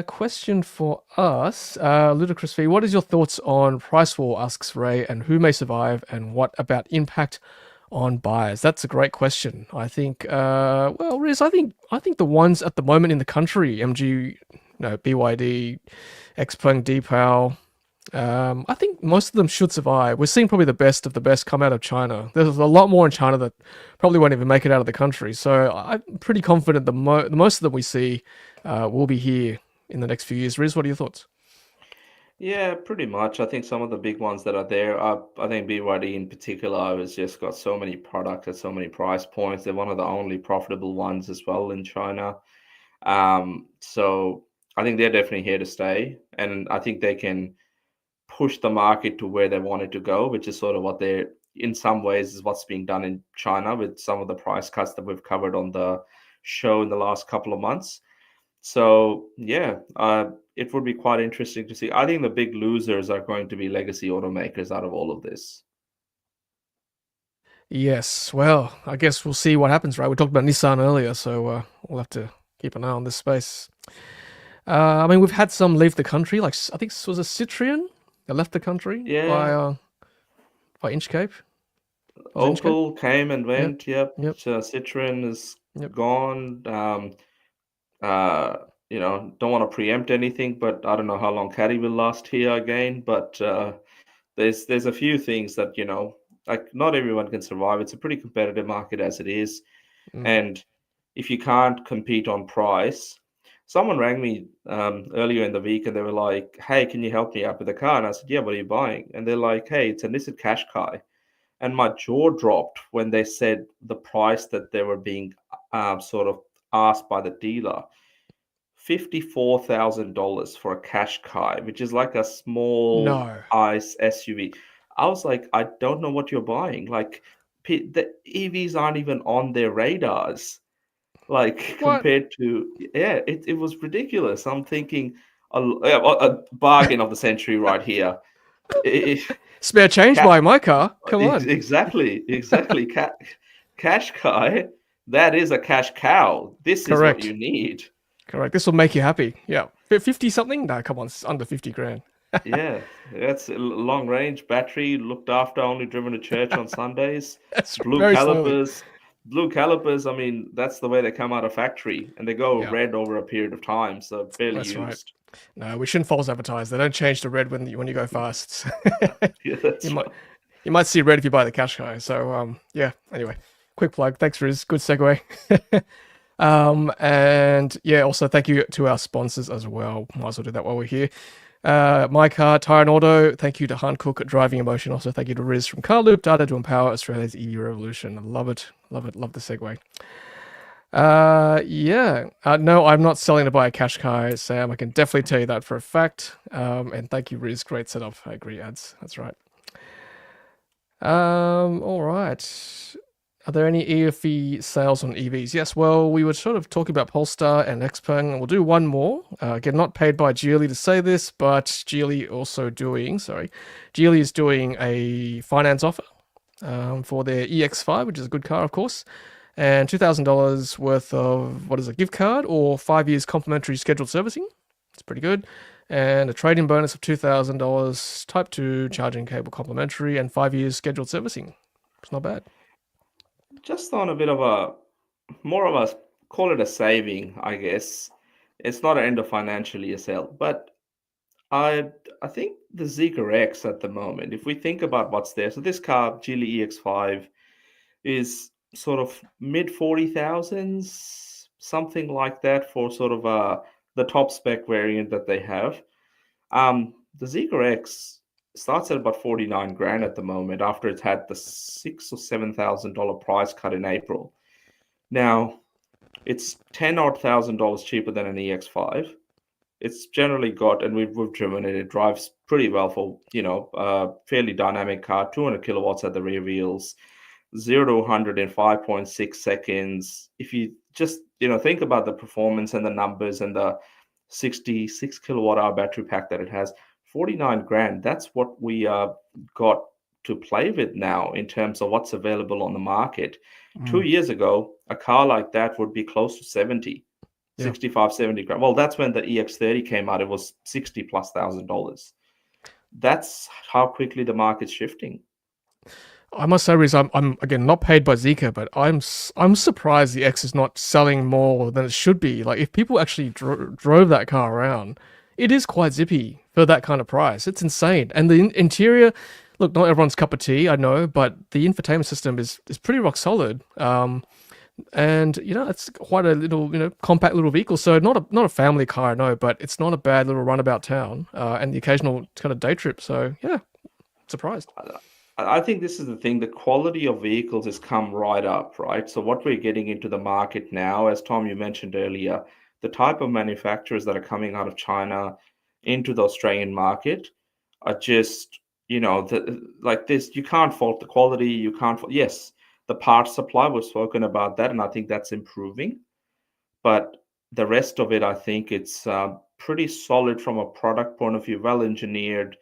Question for us, Ludicrous Feed. What is your thoughts on price war? Asks Ray, and who may survive, and what about impact on buyers? That's a great question. I think, well, Riz, I think the ones at the moment in the country, MG, no, BYD, Xpeng, Deepal. I think most of them should survive. We're seeing probably the best of the best come out of China. There's a lot more in China that probably won't even make it out of the country. So I'm pretty confident the most of them we see will be here in the next few years. Riz, what are your thoughts? Yeah, pretty much. I think some of the big ones that are there, I think BYD in particular has just got so many products at so many price points. They're one of the only profitable ones as well in China. So I think they're definitely here to stay, and I think they can push the market to where they want it to go, which is sort of what they're in some ways is what's being done in China with some of the price cuts that we've covered on the show in the last couple of months. So yeah, it would be quite interesting to see. I think the big losers are going to be legacy automakers out of all of this. Yes, well, I guess we'll see what happens, right? We talked about Nissan earlier, so we'll have to keep an eye on this space. I mean, we've had some leave the country, like I think it was a Citroen that left the country Yeah, by Inchcape. Was it Inchcape? Opel came and Yep, went. Yep, yep, so Citroen is yep. gone. Uh, don't want to preempt anything, but I don't know how long Caddy will last here again. But there's a few things that like not everyone can survive. It's a pretty competitive market as it is, Mm. and if you can't compete on price, someone rang me earlier in the week and they were like, "Hey, can you help me out with a car?" And I said, "Yeah, what are you buying?" And they're like, "Hey, it's a Nissan Qashqai." And my jaw dropped when they said the price that they were being sort of asked by the dealer. $54,000 for a Qashqai, which is like a small No. ICE SUV. I was like, I don't know what you're buying. Like, the EVs aren't even on their radars. Like What? compared to, yeah, it was ridiculous. I'm thinking a bargain of the century right here. It, Spare change Ca- by my car? Come on. exactly. Qashqai, that is a cash cow. This is what you Correct. need. Correct. This will make you happy. Yeah. 50 something? No, come on. It's under 50 grand. Yeah, that's a long range battery, looked after, only driven to church on Sundays. That's Blue very slowly. calipers. Blue calipers, I mean, that's the way they come out of factory and they go Yeah, red over a period of time, so barely that's right. used. No, we shouldn't false advertise. They don't change to red when you go fast. Yeah, you that's might right. you might see red if you buy the cash guy. So yeah. Anyway, quick plug. Thanks, Riz. Good segue. And yeah, also thank you to our sponsors as well. Might as well do that while we're here. mycar, Tyre Auto. Thank you to Han Cook at Driving Emotion. Also, thank you to Riz from Carloop Data to empower Australia's EV revolution. I love it, love it, love the segue. Yeah. No, I'm not selling to buy a cash car, Sam. I can definitely tell you that for a fact. And thank you, Riz. Great setup. I agree, ads. That's right. All right. Are there any EFE sales on EVs? Yes, well, we were sort of talking about Polestar and Xpeng. We'll do one more. Again, not paid by Geely to say this, but Geely is doing a finance offer for their EX5, which is a good car, of course, and $2,000 worth of, what is it, gift card or 5 years complimentary scheduled servicing. It's pretty good. And a trade-in bonus of $2,000, Type 2 charging cable complimentary, and 5 years scheduled servicing. It's not bad. Just on a bit of a more of a call it a saving, I guess. It's not an end of financial year sale, but I I think the Zeekr X at the moment, if we think about what's there, so this car, Geely EX5, is sort of mid 40,000s, something like that for sort of the top spec variant that they have. The Zeekr X starts at about 49 grand at the moment after it's had the $6,000 or $7,000 price cut in April. Now, it's 10 odd $1,000 cheaper than an EX5. It's generally got, and we've driven it. It drives pretty well for fairly dynamic car. 200 kilowatts at the rear wheels, 0 to 100 in 5.6 seconds. If you just think about the performance and the numbers and the 66 kilowatt hour battery pack that it has, 49 grand. That's what we got to play with now in terms of what's available on the market. 2 years ago, a car like that would be close to 70. 65, 70 grand. Well, that's when the EX30 came out. It was 60 plus $1,000. That's how quickly the market's shifting. I must say, Riz, I'm again not paid by Zeekr, but I'm surprised the X is not selling more than it should be. Like, if people actually drove that car around, it is quite zippy for that kind of price. It's insane. And the interior, look, not everyone's cup of tea, I know, but the infotainment system is pretty rock solid. And it's quite a little, compact little vehicle. So not a family car, no, but it's not a bad little runabout town, and the occasional kind of day trip. So yeah, surprised. I think this is the thing. The quality of vehicles has come right up, right? So what we're getting into the market now, as Tom, you mentioned earlier, the type of manufacturers that are coming out of China into the Australian market are just, like this. You can't fault the quality. You can't. Yes, the parts supply, we've spoken about that, and I think that's improving. But the rest of it, I think it's pretty solid from a product point of view, well engineered,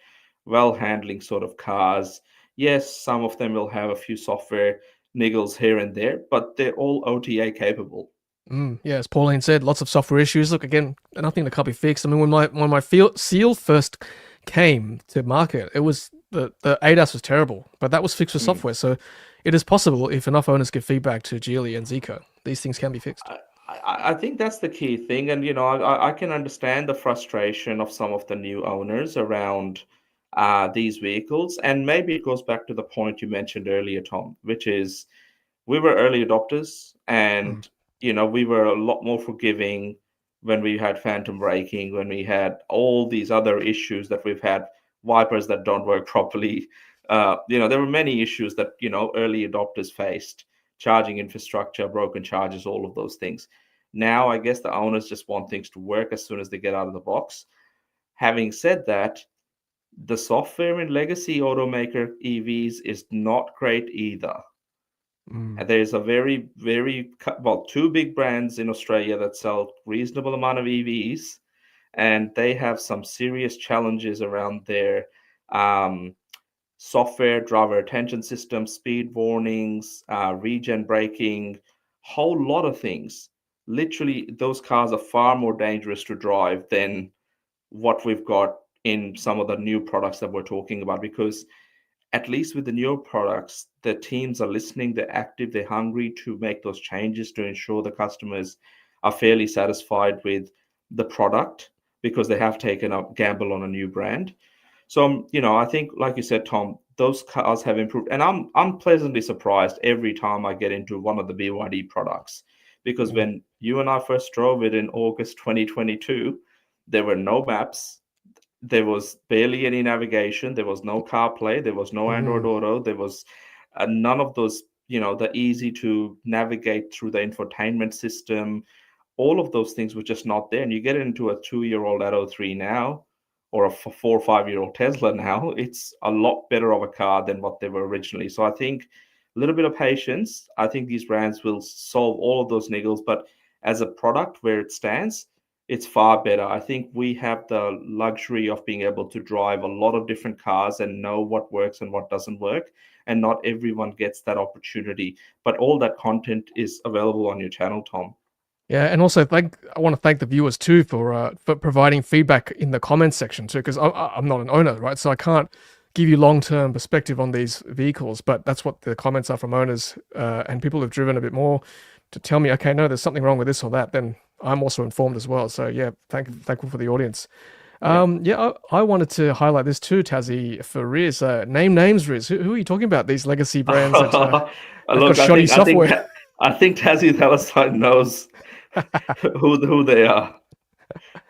well handling sort of cars. Yes, some of them will have a few software niggles here and there, but they're all OTA capable. Yeah, as Pauline said, lots of software issues. Look, again, nothing that can't be fixed. I mean, when my Seal first came to market, it was the ADAS was terrible, but that was fixed with software. So it is possible, if enough owners give feedback to Geely and Zeekr, these things can be fixed. I think that's the key thing, and I can understand the frustration of some of the new owners around these vehicles, and maybe it goes back to the point you mentioned earlier, Tom, which is we were early adopters, and we were a lot more forgiving when we had phantom braking, when we had all these other issues that we've had, wipers that don't work properly. There were many issues that early adopters faced, charging infrastructure, broken chargers, all of those things. Now I guess the owners just want things to work as soon as they get out of the box. Having said that, the software in legacy automaker EVs is not great either. And there's a very, very, two big brands in Australia that sell reasonable amount of EVs, and they have some serious challenges around their software, driver attention system, speed warnings, regen braking, whole lot of things. Literally, those cars are far more dangerous to drive than what we've got in some of the new products that we're talking about, because at least with the newer products, the teams are listening, they're active, they're hungry to make those changes to ensure the customers are fairly satisfied with the product because they have taken a gamble on a new brand. So, I think, like you said, Tom, those cars have improved. And I'm pleasantly surprised every time I get into one of the BYD products, because when you and I first drove it in August 2022, there were no maps. There was barely any navigation. There was no CarPlay. There was no Android Auto. There was none of those, the easy to navigate through the infotainment system. All of those things were just not there. And you get into a 2-year-old Atto 3 now, or a 4 or 5-year-old Tesla now, it's a lot better of a car than what they were originally. So I think a little bit of patience. I think these brands will solve all of those niggles. But as a product where it stands, it's far better. I think we have the luxury of being able to drive a lot of different cars and know what works and what doesn't work. And not everyone gets that opportunity. But all that content is available on your channel, Tom. Yeah, and also I want to thank the viewers too for providing feedback in the comments section too, because I'm not an owner, right? So I can't give you long-term perspective on these vehicles, but that's what the comments are from owners and people who've driven a bit more to tell me, okay, no, there's something wrong with this or that. Then I'm also informed as well. So yeah, thankful for the audience. I wanted to highlight this too, Tassie, for Riz. Name names, Riz. Who are you talking about? These legacy brands that look, got shoddy software. I think Tassie Palestine knows who they are.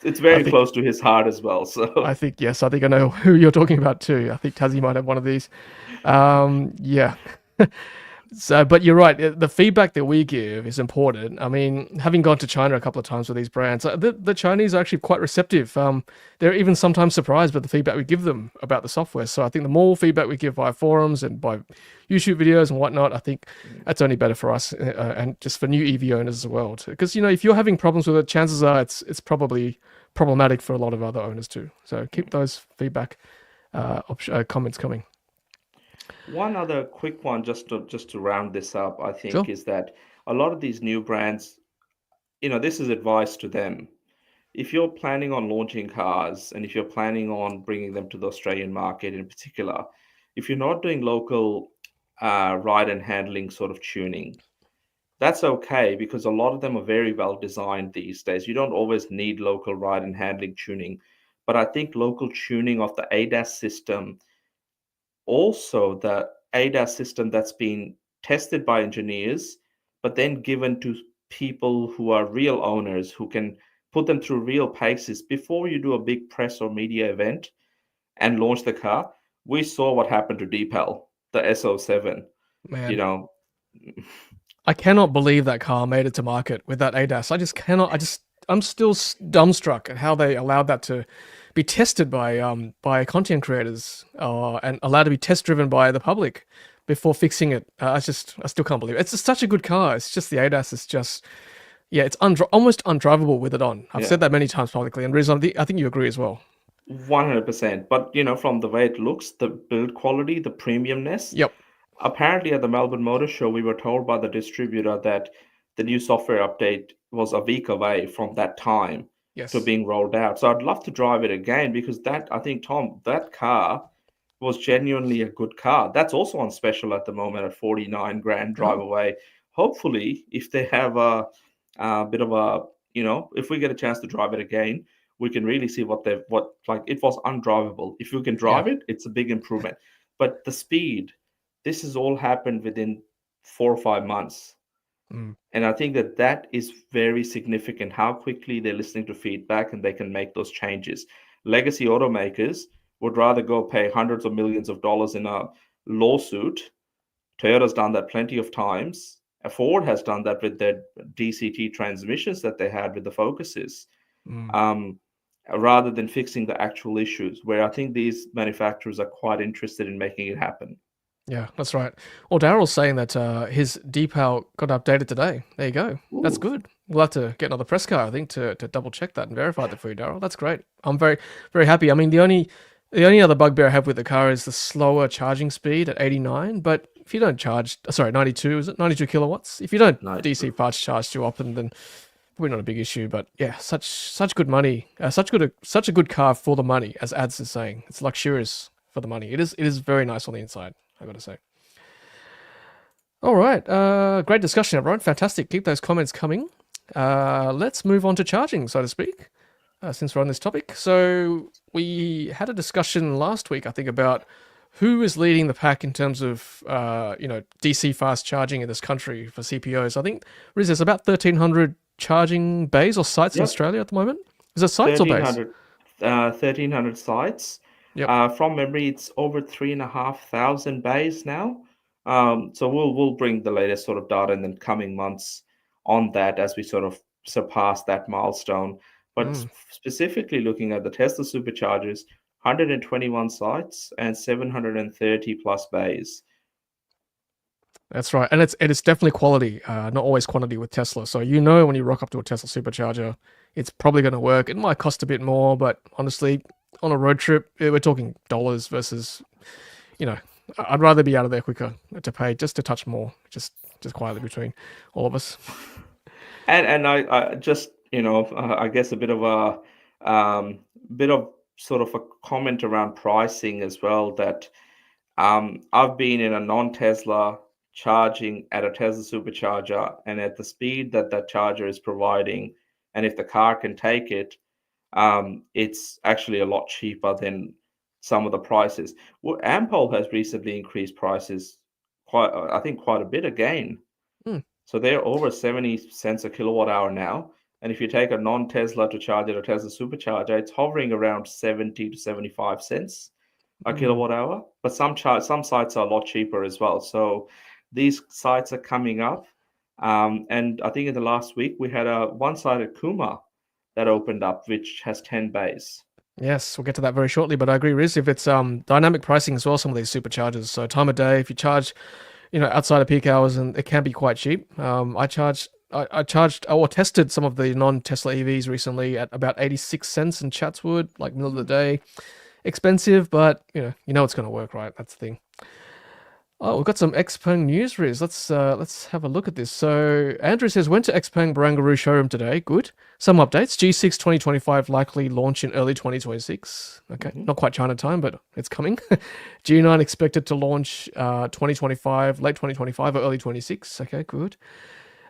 It's I very think close to his heart as well. I So think yes, I think I know who you're talking about too. I think Tassie might have one of these. Yeah. So, but you're right. The feedback that we give is important. I mean, having gone to China a couple of times with these brands, the Chinese are actually quite receptive. They're even sometimes surprised by the feedback we give them about the software. So I think the more feedback we give via forums and by YouTube videos and whatnot, I think that's only better for us and just for new EV owners as well. Because if you're having problems with it, chances are it's probably problematic for a lot of other owners too. So keep those feedback comments coming. one other quick one, just to round this up, I think, Sure. is that a lot of these new brands, this is advice to them. If you're planning on launching cars and if you're planning on bringing them to the Australian market in particular, if you're not doing local ride and handling sort of tuning, that's okay because a lot of them are very well designed these days. You don't always need local ride and handling tuning, but I think local tuning of the ADAS system, also the ADAS system that's been tested by engineers, but then given to people who are real owners who can put them through real paces before you do a big press or media event and launch the car. We saw what happened to Deepal, the SO7. You Man, know, I cannot believe that car made it to market with that ADAS. I just cannot. I'm still dumbstruck at how they allowed that to be tested by content creators and allowed to be test driven by the public before fixing it. I still can't believe it. It's just such a good car. It's just the ADAS is just yeah, it's almost undrivable with it on. I've yeah, said that many times publicly, and Rizwan, I think you agree as well. 100%. But from the way it looks, the build quality, the premiumness, Yep. apparently at the Melbourne Motor Show, we were told by the distributor that the new software update was a week away from that time to Yes. being rolled out. So I'd love to drive it again because I think, Tom, that car was genuinely a good car. That's also on special at the moment at 49 grand drive Oh. away. Hopefully, if they have a bit of a, if we get a chance to drive it again, we can really see what like it was undrivable. If you can Yeah. drive it, it's a big improvement. But the speed, this has all happened within 4 or 5 months. Mm. And I think that is very significant how quickly they're listening to feedback and they can make those changes. Legacy automakers would rather go pay hundreds of millions of dollars in a lawsuit. Toyota's done that plenty of times. Ford has done that with their DCT transmissions that they had with the Focuses, Mm. um, rather than fixing the actual issues, where I think these manufacturers are quite interested in making it happen. Yeah, that's right. Well, Daryl's saying that his decal got updated today. There you go. That's Ooh. good. We'll have to get another press car, I think, to double check that and verify that for you, Daryl. That's great. I'm very, very happy. I mean, the only other bugbear I have with the car is the slower charging speed at 89. But if you don't charge, sorry, 92, is it 92 kilowatts? If you don't Nice. DC fast charge too often, then probably not a big issue. But yeah, such good money, such a good car for the money, as Ads is saying. It's luxurious for the money. It is very nice on the inside, I gotta say. All right. Great discussion, everyone. Fantastic. Keep those comments coming. Let's move on to charging, so to speak, since we're on this topic. So we had a discussion last week, I think, about who is leading the pack in terms of DC fast charging in this country for CPOs. I think Riz, there's about 1,300 charging bays or sites in Yep. Australia at the moment. Is it sites or bays? 1300, 1300 sites. Yep. From memory, it's over 3,500 bays now. So we'll bring the latest sort of data in the coming months on that as we sort of surpass that milestone. But Mm. specifically looking at the Tesla Superchargers, 121 sites and 730 plus bays. That's right, and it is definitely quality, not always quantity with Tesla. So when you rock up to a Tesla supercharger, it's probably going to work. It might cost a bit more, but honestly, on a road trip, we're talking dollars versus, you know, I'd rather be out of there quicker to pay just a touch more, just quietly between all of us. And I just I guess a bit of sort of a comment around pricing as well that I've been in a non-Tesla charging at a Tesla supercharger and at the speed that that charger is providing, and if the car can take it, it's actually a lot cheaper than some of the prices. Well, Ampol has recently increased prices I think quite a bit again. Hmm. So they're over 70 cents a kilowatt hour now. And if you take a non-Tesla to charge at a Tesla supercharger, it's hovering around 70 to 75 cents a kilowatt hour. But some sites are a lot cheaper as well. So these sites are coming up. And I think in the last week we had one site at Cooma that opened up, which has 10 bays. Yes, we'll get to that very shortly, but I agree, Riz, if it's dynamic pricing as well, some of these superchargers. So time of day, if you charge, outside of peak hours, and it can be quite cheap. I charged or tested some of the non-Tesla EVs recently at about 86 cents in Chatswood, like middle of the day. Expensive, but you know it's going to work, right? That's the thing. Oh, we've got some Xpeng news, Riz. Let's have a look at this. So Andrew says, went to Xpeng Barangaroo showroom today. Good. Some updates. G6 2025 likely launch in early 2026. Okay, not quite China time, but it's coming. G9 expected to launch 2025, late 2025 or early 26. Okay, good.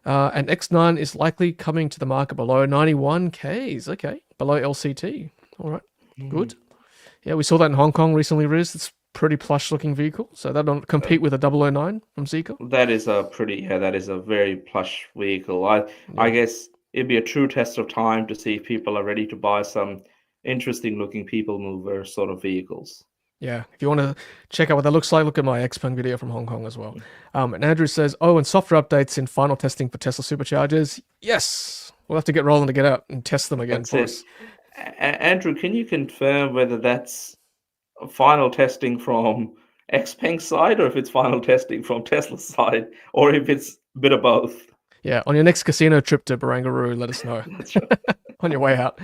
And X9 is likely coming to the market below 91 Ks. Okay, below LCT. All right, good. Yeah, we saw that in Hong Kong recently, Riz. It's pretty plush looking vehicle, so that'll compete with a 009 from Zeekr. That is that is a very plush vehicle. I guess it'd be a true test of time to see if people are ready to buy some interesting looking people mover sort of vehicles. Yeah, if you want to check out what that looks like, look at my Xpeng video from Hong Kong as well. And Andrew says, and software updates in final testing for Tesla superchargers. Yes, we'll have to get rolling to get out and test them again for us. Andrew, can you confirm whether that's final testing from Xpeng side, or if it's final testing from Tesla's side, or if it's a bit of both? Yeah, on your next casino trip to Barangaroo, let us know. That's right. On your way out.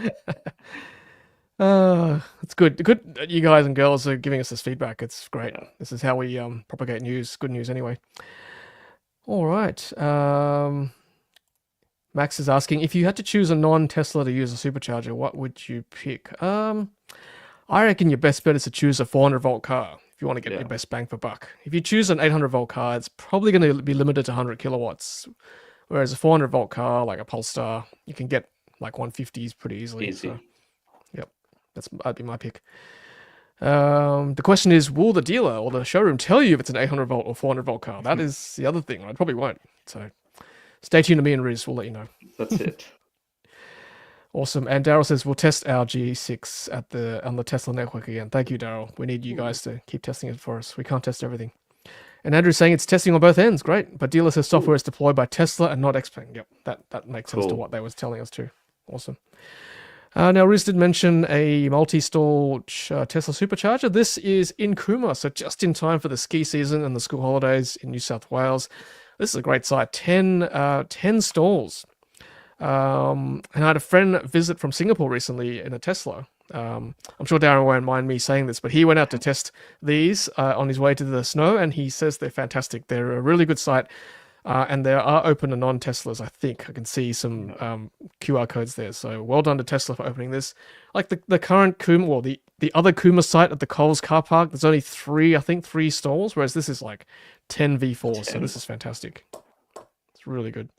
It's good. Good, you guys and girls are giving us this feedback. It's great. Yeah. This is how we propagate news. Good news anyway. All right. Max is asking, if you had to choose a non-Tesla to use a supercharger, what would you pick? I reckon your best bet is to choose a 400-volt car if you want to get your best bang for buck. If you choose an 800-volt car, it's probably going to be limited to 100 kilowatts, whereas a 400-volt car, like a Polestar, you can get like 150s pretty easily. Easy. So, yep, that'd be my pick. The question is, will the dealer or the showroom tell you if it's an 800-volt or 400-volt car? That is the other thing. I probably won't. So stay tuned to me and Riz. We'll let you know. That's it. Awesome. And Daryl says, we'll test our G6 on the Tesla network again. Thank you, Daryl. We need you guys to keep testing it for us. We can't test everything. And Andrew's saying it's testing on both ends. Great. But dealer says software is deployed by Tesla and not Xpeng. Yep, that makes sense to what they was telling us too. Awesome. Now, Riz did mention a multi-stall Tesla supercharger. This is in Cooma, so just in time for the ski season and the school holidays in New South Wales. This is a great site. 10 stalls. And I had a friend visit from Singapore recently in a Tesla. I'm sure Darren won't mind me saying this, but he went out to test these on his way to the snow, and he says they're fantastic. They're a really good site, and they are open to non-Teslas, I think. I can see some QR codes there, so well done to Tesla for opening this. Like the current Cooma, well, the other Cooma site at the Coles car park, there's only three stalls, whereas this is like 10 V4s, so this is fantastic. It's really good.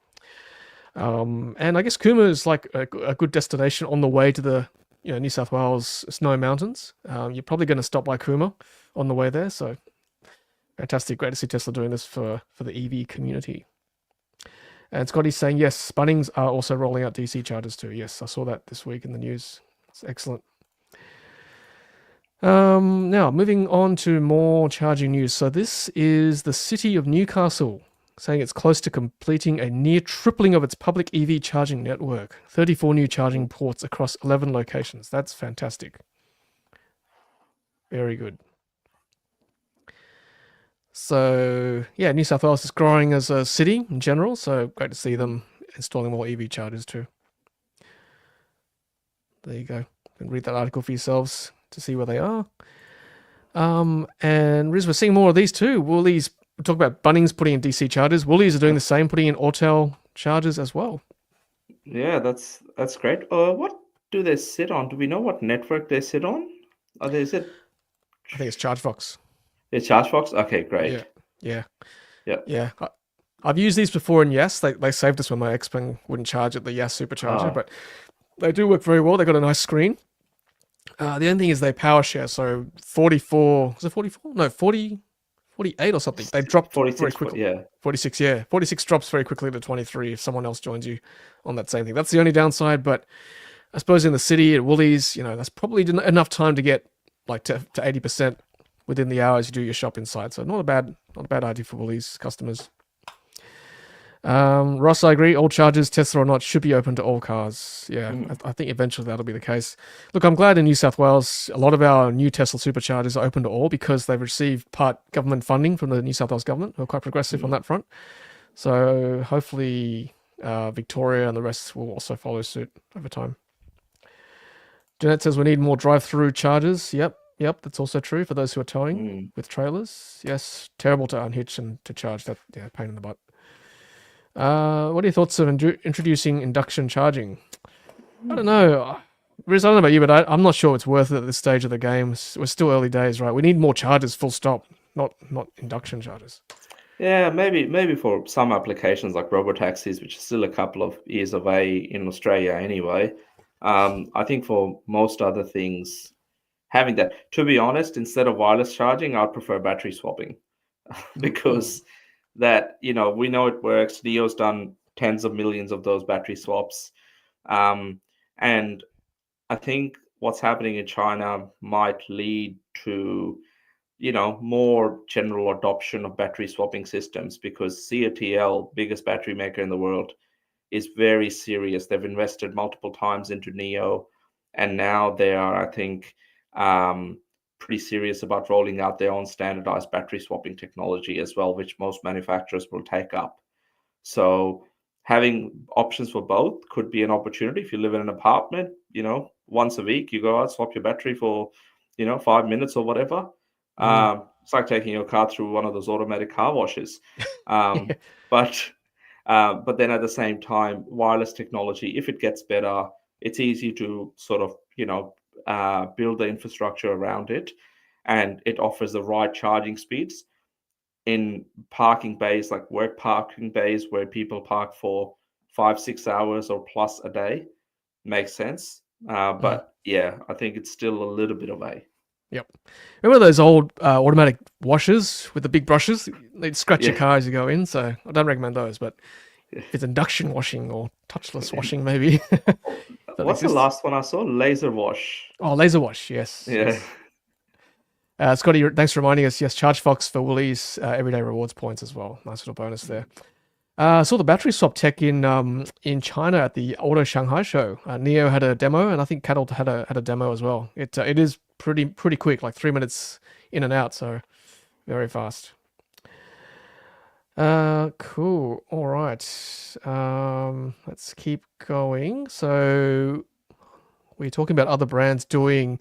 And I guess Cooma is like a good destination on the way to the New South Wales Snowy Mountains. You're probably going to stop by Cooma on the way there. So fantastic. Great to see Tesla doing this for the EV community. And Scotty's saying, yes, Bunnings are also rolling out DC chargers too. Yes, I saw that this week in the news. It's excellent. Now, moving on to more charging news. So this is the city of Newcastle, saying it's close to completing a near tripling of its public EV charging network. 34 new charging ports across 11 locations. That's fantastic. Very good. So, yeah, New South Wales is growing as a city in general, so great to see them installing more EV chargers too. There you go. You can read that article for yourselves to see where they are. And Riz, we're seeing more of these too. Woolies, we talk about Bunnings putting in DC chargers. Woolies are doing the same, putting in Autel chargers as well. Yeah, that's great. What do they sit on? Do we know what network they sit on? I think it's ChargeFox. It's ChargeFox? Okay, great. Yeah. I've used these before in Yes. They saved us when my Xpeng wouldn't charge at the Yes supercharger, but they do work very well. They've got a nice screen. The only thing is they power share, so 44... Was it 44? No, 40... 48 or something. They've dropped very 46, quickly. yeah. 46, yeah. 46 drops very quickly to 23 if someone else joins you on that same thing. That's the only downside, but I suppose in the city at Woolies, that's probably enough time to get like to 80% within the hours you do your shop inside. So not a bad idea for Woolies customers. Ross, I agree. All chargers, Tesla or not, should be open to all cars. Yeah, I think eventually that'll be the case. Look, I'm glad in New South Wales, a lot of our new Tesla superchargers are open to all because they've received part government funding from the New South Wales government, who are quite progressive on that front. So hopefully Victoria and the rest will also follow suit over time. Jeanette says we need more drive-through chargers. Yep, that's also true for those who are towing with trailers. Yes, terrible to unhitch and to charge. That, pain in the butt. What are your thoughts of introducing induction charging? I don't know. Riz, I don't know about you, but I'm not sure it's worth it at this stage of the game. We're still early days, right? We need more chargers, full stop, not induction chargers. Yeah, maybe for some applications like robotaxis, which is still a couple of years away in Australia anyway. I think for most other things, having that, to be honest, instead of wireless charging, I'd prefer battery swapping because that, we know it works. Neo's done tens of millions of those battery swaps. And I think what's happening in China might lead to, more general adoption of battery swapping systems because CATL, biggest battery maker in the world, is very serious. They've invested multiple times into Neo, and now they are, I think, pretty serious about rolling out their own standardized battery swapping technology as well, which most manufacturers will take up. So having options for both could be an opportunity. If you live in an apartment, once a week, you go out, swap your battery for, 5 minutes or whatever. It's like taking your car through one of those automatic car washes. But then at the same time, wireless technology, if it gets better, it's easy to sort of, build the infrastructure around it, and it offers the right charging speeds in parking bays, like work parking bays where people park for 5-6 hours or plus a day. Makes sense. But yeah, I think it's still a little bit away. Yep. Remember those old automatic washers with the big brushes? They'd scratch your car as you go in, so I don't recommend those, but if it's induction washing or touchless washing, maybe. What's the last one I saw? Laser wash. Oh, laser wash, yes. Yeah. Yes. Scotty, thanks for reminding us. Yes, ChargeFox for Woolies, everyday rewards points as well. Nice little bonus there. I saw the battery swap tech in China at the Auto Shanghai show. Neo had a demo, and I think Cattle had a demo as well. It is pretty quick, like 3 minutes in and out, so very fast. Cool. All right. Let's keep going. So we're talking about other brands doing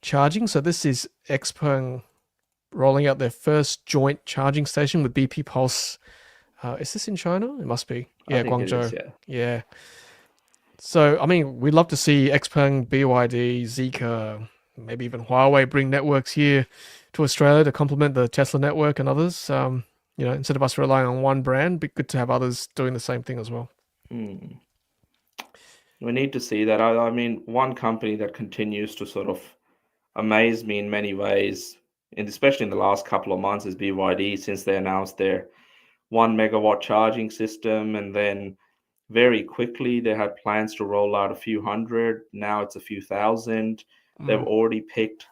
charging. So this is Xpeng rolling out their first joint charging station with BP Pulse. Is this in China? It must be. Yeah, Guangzhou. Yeah. So, I mean, we'd love to see Xpeng, BYD, Zeekr, maybe even Huawei bring networks here to Australia to complement the Tesla network and others. Instead of us relying on one brand, it'd be good to have others doing the same thing as well. We need to see that. I mean, one company that continues to sort of amaze me in many ways, and especially in the last couple of months, is BYD, since they announced their 1 megawatt charging system, and then very quickly they had plans to roll out a few hundred. Now it's a few thousand. They've already picked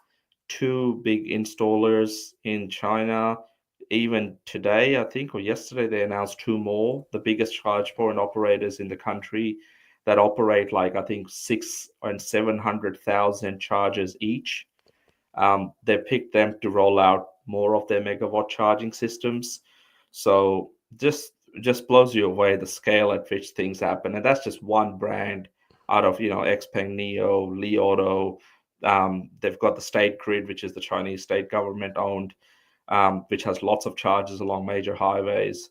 2 big installers in China. Even today, I think, or yesterday, they announced 2 more, the biggest charge point operators in the country that operate like, I think, 600,000 and 700,000 chargers each. They picked them to roll out more of their megawatt charging systems. So just blows you away the scale at which things happen. And that's just one brand out of, Xpeng, Neo, Li Auto. They've got the State Grid, which is the Chinese state government owned, which has lots of chargers along major highways.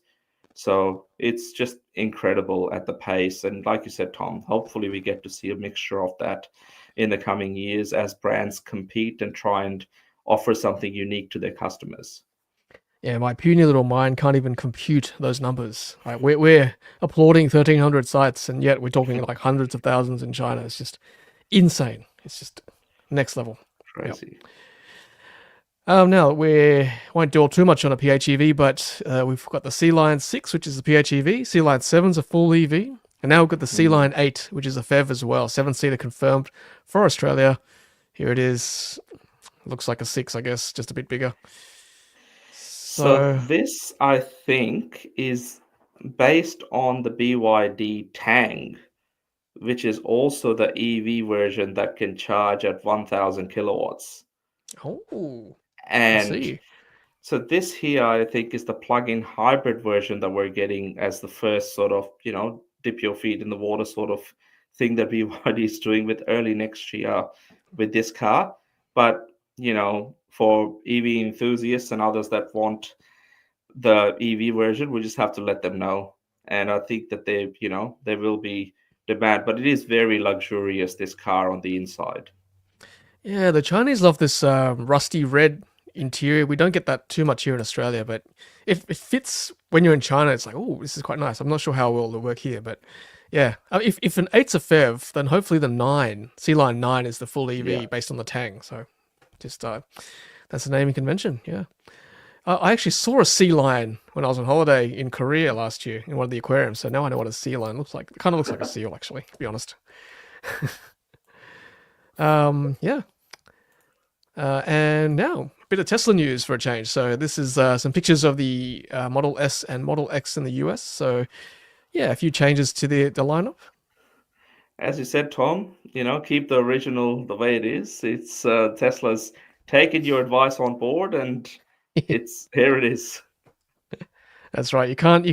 So it's just incredible at the pace. And like you said, Tom, hopefully we get to see a mixture of that in the coming years as brands compete and try and offer something unique to their customers. Yeah, my puny little mind can't even compute those numbers. Right? We're applauding 1,300 sites, and yet we're talking like hundreds of thousands in China. It's just insane. It's just next level. Crazy. Now we won't dwell too much on a PHEV, but we've got the Sealion 6, which is a PHEV. Sealion 7 is a full EV. And now we've got the Sealion 8, which is a PHEV as well. 7-seater confirmed for Australia. Here it is. Looks like a 6, I guess, just a bit bigger. So this, I think, is based on the BYD Tang, which is also the EV version that can charge at 1000 kilowatts. Oh, I And see. so this here, I think, is the plug-in hybrid version that we're getting as the first sort of, dip your feet in the water sort of thing that BYD is doing with early next year with this car. But, for EV enthusiasts and others that want the EV version, we just have to let them know. And I think that there will be demand, but it is very luxurious, this car on the inside. Yeah, the Chinese love this rusty red interior. We don't get that too much here in Australia, but it fits when you're in China. It's like, oh, this is quite nice. I'm not sure how well it'll work here, but yeah. If an 8's a PHEV, then hopefully the 9, Sealine 9 is the full EV Yeah. based on the Tang. So just that's a naming convention, yeah. I actually saw a sea lion when I was on holiday in Korea last year in one of the aquariums, so now I know what a sea lion looks like. It kind of looks like a seal, actually, to be honest. Yeah. And now, a bit of Tesla news for a change. So this is some pictures of the Model S and Model X in the US. So yeah, a few changes to the lineup. As you said, Tom, keep the original the way it is. It's Tesla's taken your advice on board, and it's here it is. That's right. You can't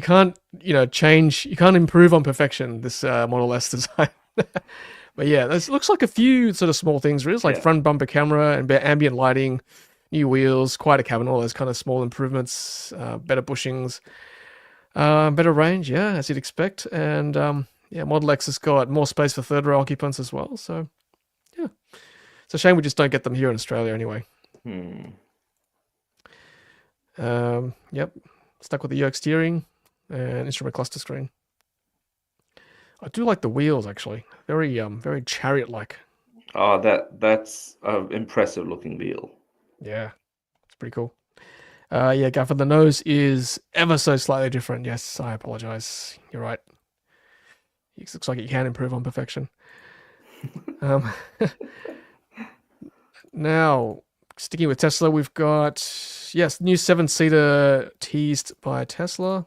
change. You can't improve on perfection. This Model S design. But yeah, this looks like a few sort of small things. Really, like Yeah. front bumper camera and ambient lighting, new wheels, quieter cabin, all those kind of small improvements, better bushings, better range. Yeah, as you'd expect. And yeah, Model X has got more space for third row occupants as well. So yeah, it's a shame we just don't get them here in Australia anyway. Yep, stuck with the yoke steering and instrument cluster screen. I do like the wheels actually. Very chariot-like. Oh, that's an impressive looking wheel. Yeah, it's pretty cool. Yeah, Gaffer, the nose is ever so slightly different. Yes, I apologize. You're right. It looks like it can improve on perfection. Now, sticking with Tesla, we've got, yes, new 7-seater teased by Tesla.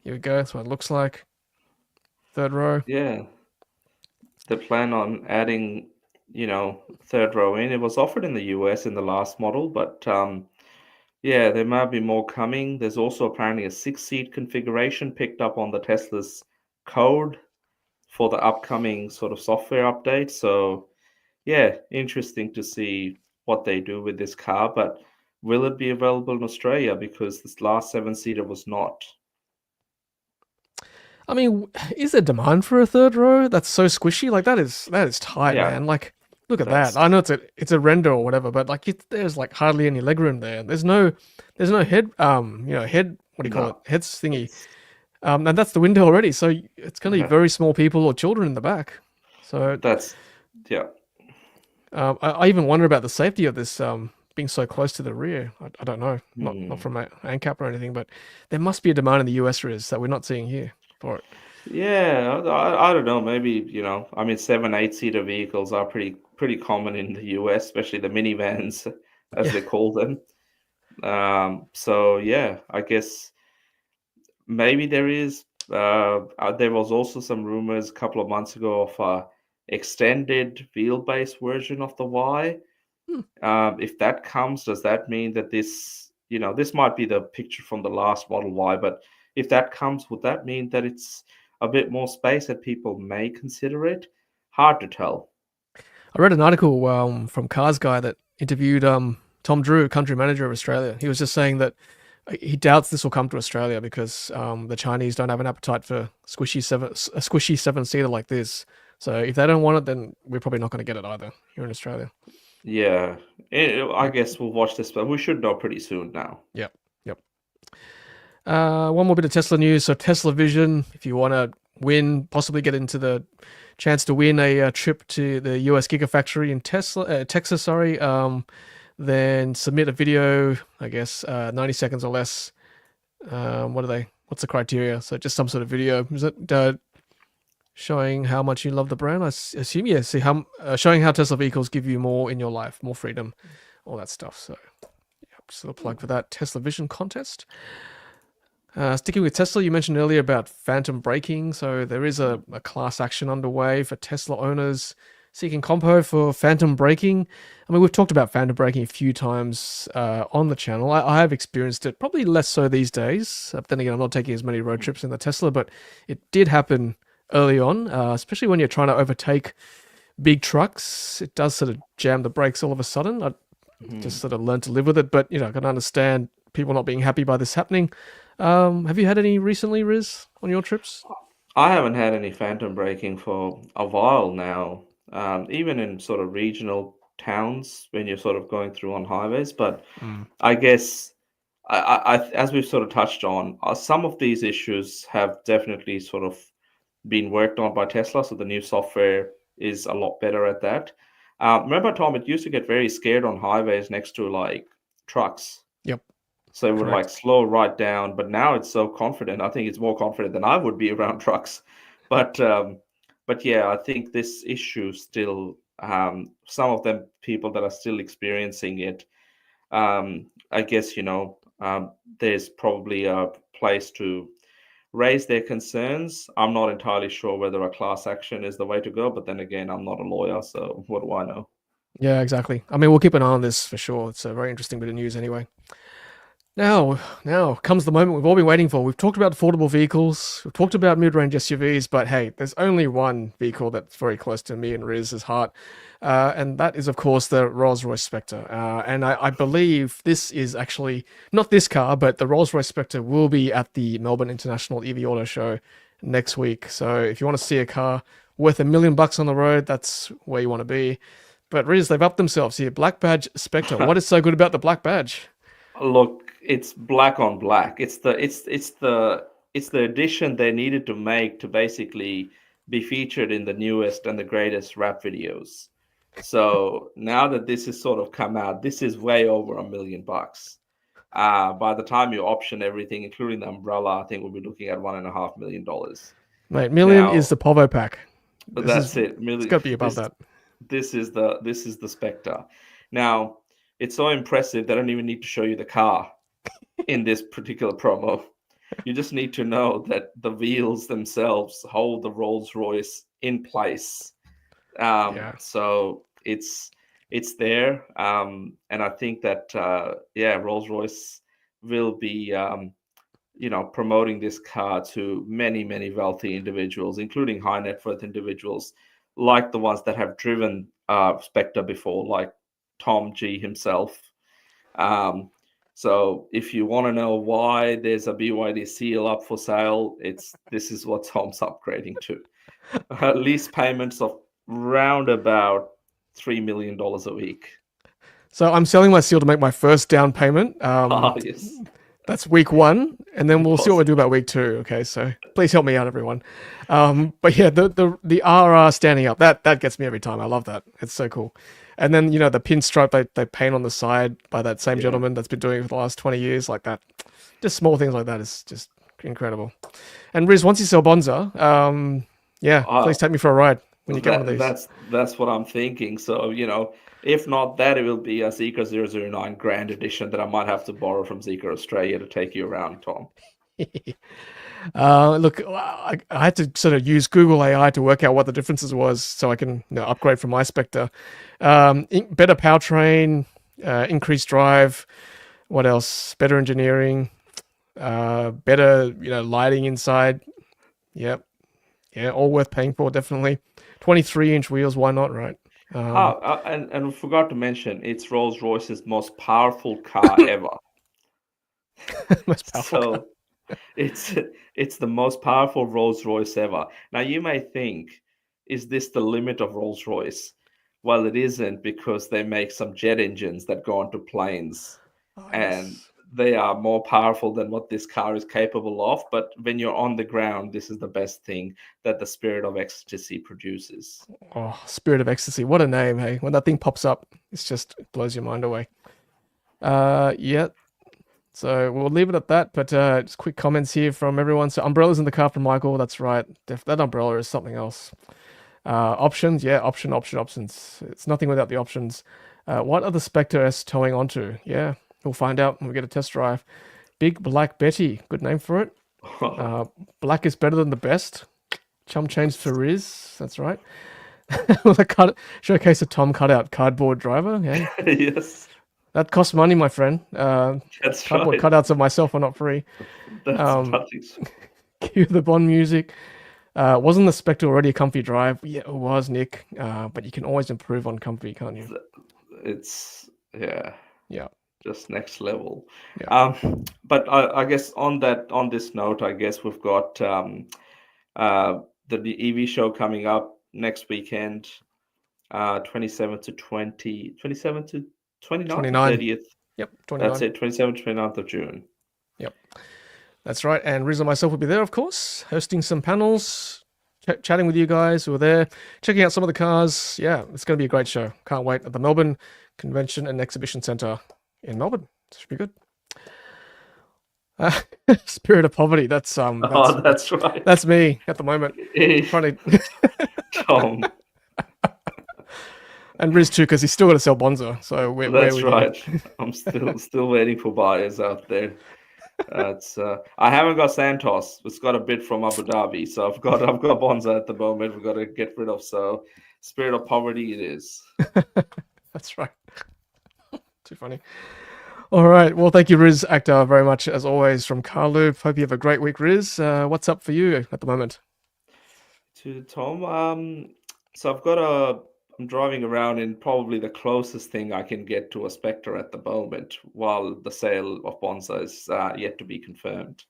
Here we go. That's what it looks like. Third row. Yeah. The plan on adding, third row in. It was offered in the US in the last model, but yeah, there might be more coming. There's also apparently a 6-seat configuration picked up on the Tesla's code for the upcoming sort of software update. So yeah, interesting to see what they do with this car, but will it be available in Australia? Because this last 7-seater was not. I mean, is there demand for a third row that's so squishy? Like that is tight, Yeah, man. Like, look at that's that. I know it's a render or whatever, but like there's like hardly any legroom there. There's no head head, what do you call it? no. Heads thingy. It's, And that's the window already. So it's going to be very small people or children in the back. So that's yeah. I even wonder about the safety of this being so close to the rear. I don't know, not from an ANCAP or anything, but there must be a demand in the US RIS that we're not seeing here for it. Yeah, I don't know. Maybe, I mean, 7, 8-seater vehicles are pretty common in the US, especially the minivans, as Yeah. they call them. So yeah, I guess maybe there is. There was also some rumors a couple of months ago of a extended wheelbase version of the Y. Hmm. If that comes, does that mean that this might be the picture from the last Model Y, but if that comes, would that mean that it's a bit more space that people may consider it? Hard to tell. I read an article from Cars Guy that interviewed Tom Drew, country manager of Australia. He was just saying that he doubts this will come to Australia because the Chinese don't have an appetite for a squishy 7-seater like this. So if they don't want it, then we're probably not going to get it either here in Australia. Yeah, I guess we'll watch this, but we should know pretty soon now. Yep. One more bit of Tesla news. So Tesla Vision, if you want to possibly get into the chance to win a trip to the US Gigafactory in Texas. then submit a video, I guess, 90 seconds or less. What are they? What's the criteria? So just some sort of video. Is it showing how much you love the brand? Assume, yeah. See how showing how Tesla vehicles give you more in your life, more freedom, all that stuff. So, yeah, just a little plug for that Tesla Vision contest. Sticking with Tesla, you mentioned earlier about phantom braking. So there is a class action underway for Tesla owners seeking compo for phantom braking. I mean, we've talked about phantom braking a few times on the channel. I have experienced it, probably less so these days. But then again, I'm not taking as many road trips in the Tesla, but it did happen early on, especially when you're trying to overtake big trucks. It does sort of jam the brakes all of a sudden. I just sort of learned to live with it, but I can understand people not being happy by this happening. Have you had any recently, Riz, on your trips? I haven't had any phantom braking for a while now, even in sort of regional towns when you're sort of going through on highways. But I guess, as we've sort of touched on, some of these issues have definitely sort of been worked on by Tesla. So the new software is a lot better at that. Remember, Tom, it used to get very scared on highways next to like trucks. Yep. So it would like Correct. slow right down, but now it's so confident. I think it's more confident than I would be around trucks. But yeah, I think this issue still, some of them people that are still experiencing it, I guess, there's probably a place to raise their concerns. I'm not entirely sure whether a class action is the way to go, but then again, I'm not a lawyer, so what do I know? Yeah, exactly. I mean, we'll keep an eye on this for sure. It's a very interesting bit of news anyway. Now comes the moment we've all been waiting for. We've talked about affordable vehicles, we've talked about mid-range SUVs, but hey, there's only one vehicle that's very close to me and Riz's heart, and that is, of course, the Rolls-Royce Spectre. And I believe this is actually not this car, but the Rolls-Royce Spectre will be at the Melbourne International EV Autoshow next week. So if you want to see a car worth $1 million on the road, that's where you want to be. But Riz, they've upped themselves here. Black badge Spectre. What is so good about the black badge? Look, it's black on black. It's the addition they needed to make to basically be featured in the newest and the greatest rap videos. So now that this has sort of come out, this is way over $1 million. By the time you option everything, including the umbrella, I think we'll be looking at $1.5 million. Mate, million is Now, the Povo pack. that's it. It's got to be above This that. this is the Spectre. Now, it's so impressive they don't even need to show you the car in this particular promo. You just need to know that the wheels themselves hold the Rolls-Royce in place. Yeah. So it's there, and I think that Rolls-Royce will be promoting this car to many, many wealthy individuals, including high net worth individuals, like the ones that have driven Spectre before, like Tom G himself. So if you want to know why there's a BYD Seal up for sale, this is what Tom's upgrading to. Lease payments of round about $3 million a week. So I'm selling my seal to make my first down payment. Yes. That's week 1, and then we'll see what we Awesome. do about week 2. Okay, so please help me out, everyone. But yeah, the RR standing up, that gets me every time. I love that. It's so cool. And then the pinstripe they paint on the side by that same Yeah. gentleman that's been doing it for the last 20 years, like that. Just small things like that is just incredible. And Riz, once you sell Bonza, please take me for a ride when you get one of these. That's what I'm thinking. So, if not that, it will be a Zeekr 009 Grand Edition that I might have to borrow from Zeekr Australia to take you around, Tom. Look, I had to sort of use Google AI to work out what the differences was so I can upgrade from my Spectre. Better powertrain, increased drive. What else? Better engineering, better lighting inside. Yep, yeah, all worth paying for, definitely. 23-inch wheels, why not, right? And we forgot to mention, it's Rolls-Royce's most powerful car ever. Most powerful car. So it's the most powerful Rolls-Royce ever. Now you may think, is this the limit of Rolls-Royce? Well, it isn't, because they make some jet engines that go onto planes, Oh, and yes. they are more powerful than what this car is capable of. But when you're on the ground, this is the best thing that the Spirit of Ecstasy produces. Oh, Spirit of Ecstasy. What a name, hey? When that thing pops up, it blows your mind away. Yeah. So we'll leave it at that. But just quick comments here from everyone. So umbrellas in the car from Michael. That's right. That umbrella is something else. Options, yeah, options. It's nothing without the options. What are the Spectre S towing onto? Yeah, we'll find out when we get a test drive. Big Black Betty, good name for it. Black is better than the best. Chum change for Riz, that's right. With a showcase a Tom cutout cardboard driver. Yeah, Yes, that costs money, my friend. that's Cardboard right. cutouts of myself are not free. That's nothing. Cue the Bond music. Wasn't the Spectre already a comfy drive? Yeah, it was, Nick. But you can always improve on comfy, can't you? It's yeah, Yeah, just next level. yeah. But I guess on this note, I guess we've got the EV show coming up next weekend, 27th to 27th to 29th or 29. 30th. Yep, That's 29. it, 27th, 29th of June. Yep, that's right. And Riz and myself will be there, of course, hosting some panels, chatting with you guys who are there, checking out some of the cars. Yeah, it's going to be a great show. Can't wait at the Melbourne Convention and Exhibition Centre in Melbourne. Should be good. Spirit of poverty. That's That's right. that's me at the moment. Trying to Tom, and Riz too, because he's still got to sell Bonza. So we're that's with right. you. I'm still waiting for buyers out there. It's I haven't got Santos. It's got a bid from Abu Dhabi, so I've got Bonza at the moment. We've got to get rid of. So spirit of poverty, it is. That's right. Too funny. All right. Well, thank you, Riz Akhtar, very much as always from Carloop. Hope you have a great week, Riz. What's up for you at the moment? To Tom, so I'm driving around in probably the closest thing I can get to a Spectre at the moment, while the sale of Bonza is yet to be confirmed,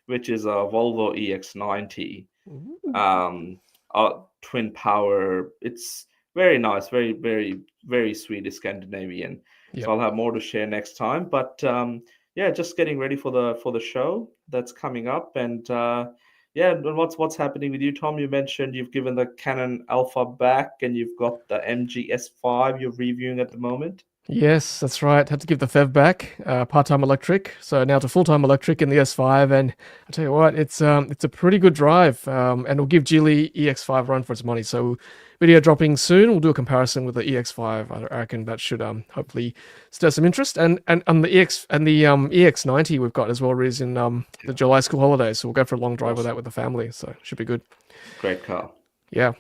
which is a Volvo EX90, twin power. It's very nice, very, very, very sweet Scandinavian. Yep. So I'll have more to share next time. But yeah, just getting ready for the show that's coming up, and yeah, and what's happening with you, Tom? You mentioned you've given the Canon Alpha back, and you've got the MG S5 you're reviewing at the moment. Yes, that's right. Had to give the PHEV back, part-time electric. So now to full-time electric in the S5, and I tell you what, it's a pretty good drive, and it'll give Geely EX5 a run for its money. So video dropping soon. We'll do a comparison with the EX5. I reckon that should hopefully stir some interest. And on the EX90 we've got as well is in the July school holidays. So we'll go for a long drive with that with the family. So it should be good. Great car. Yeah.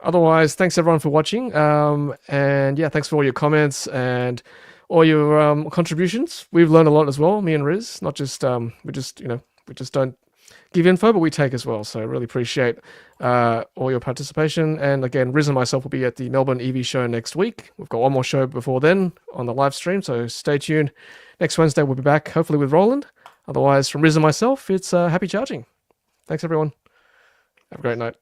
Otherwise, thanks everyone for watching. And yeah, thanks for all your comments and all your contributions. We've learned a lot as well, me and Riz. Not just we just don't give info, but we take as well. So I really appreciate all your participation. And again, Riz and myself will be at the Melbourne EV show next week. We've got one more show before then on the live stream, so stay tuned. Next Wednesday we'll be back, hopefully with Roland. Otherwise, from Riz and myself, it's happy charging. Thanks everyone. Have a great night.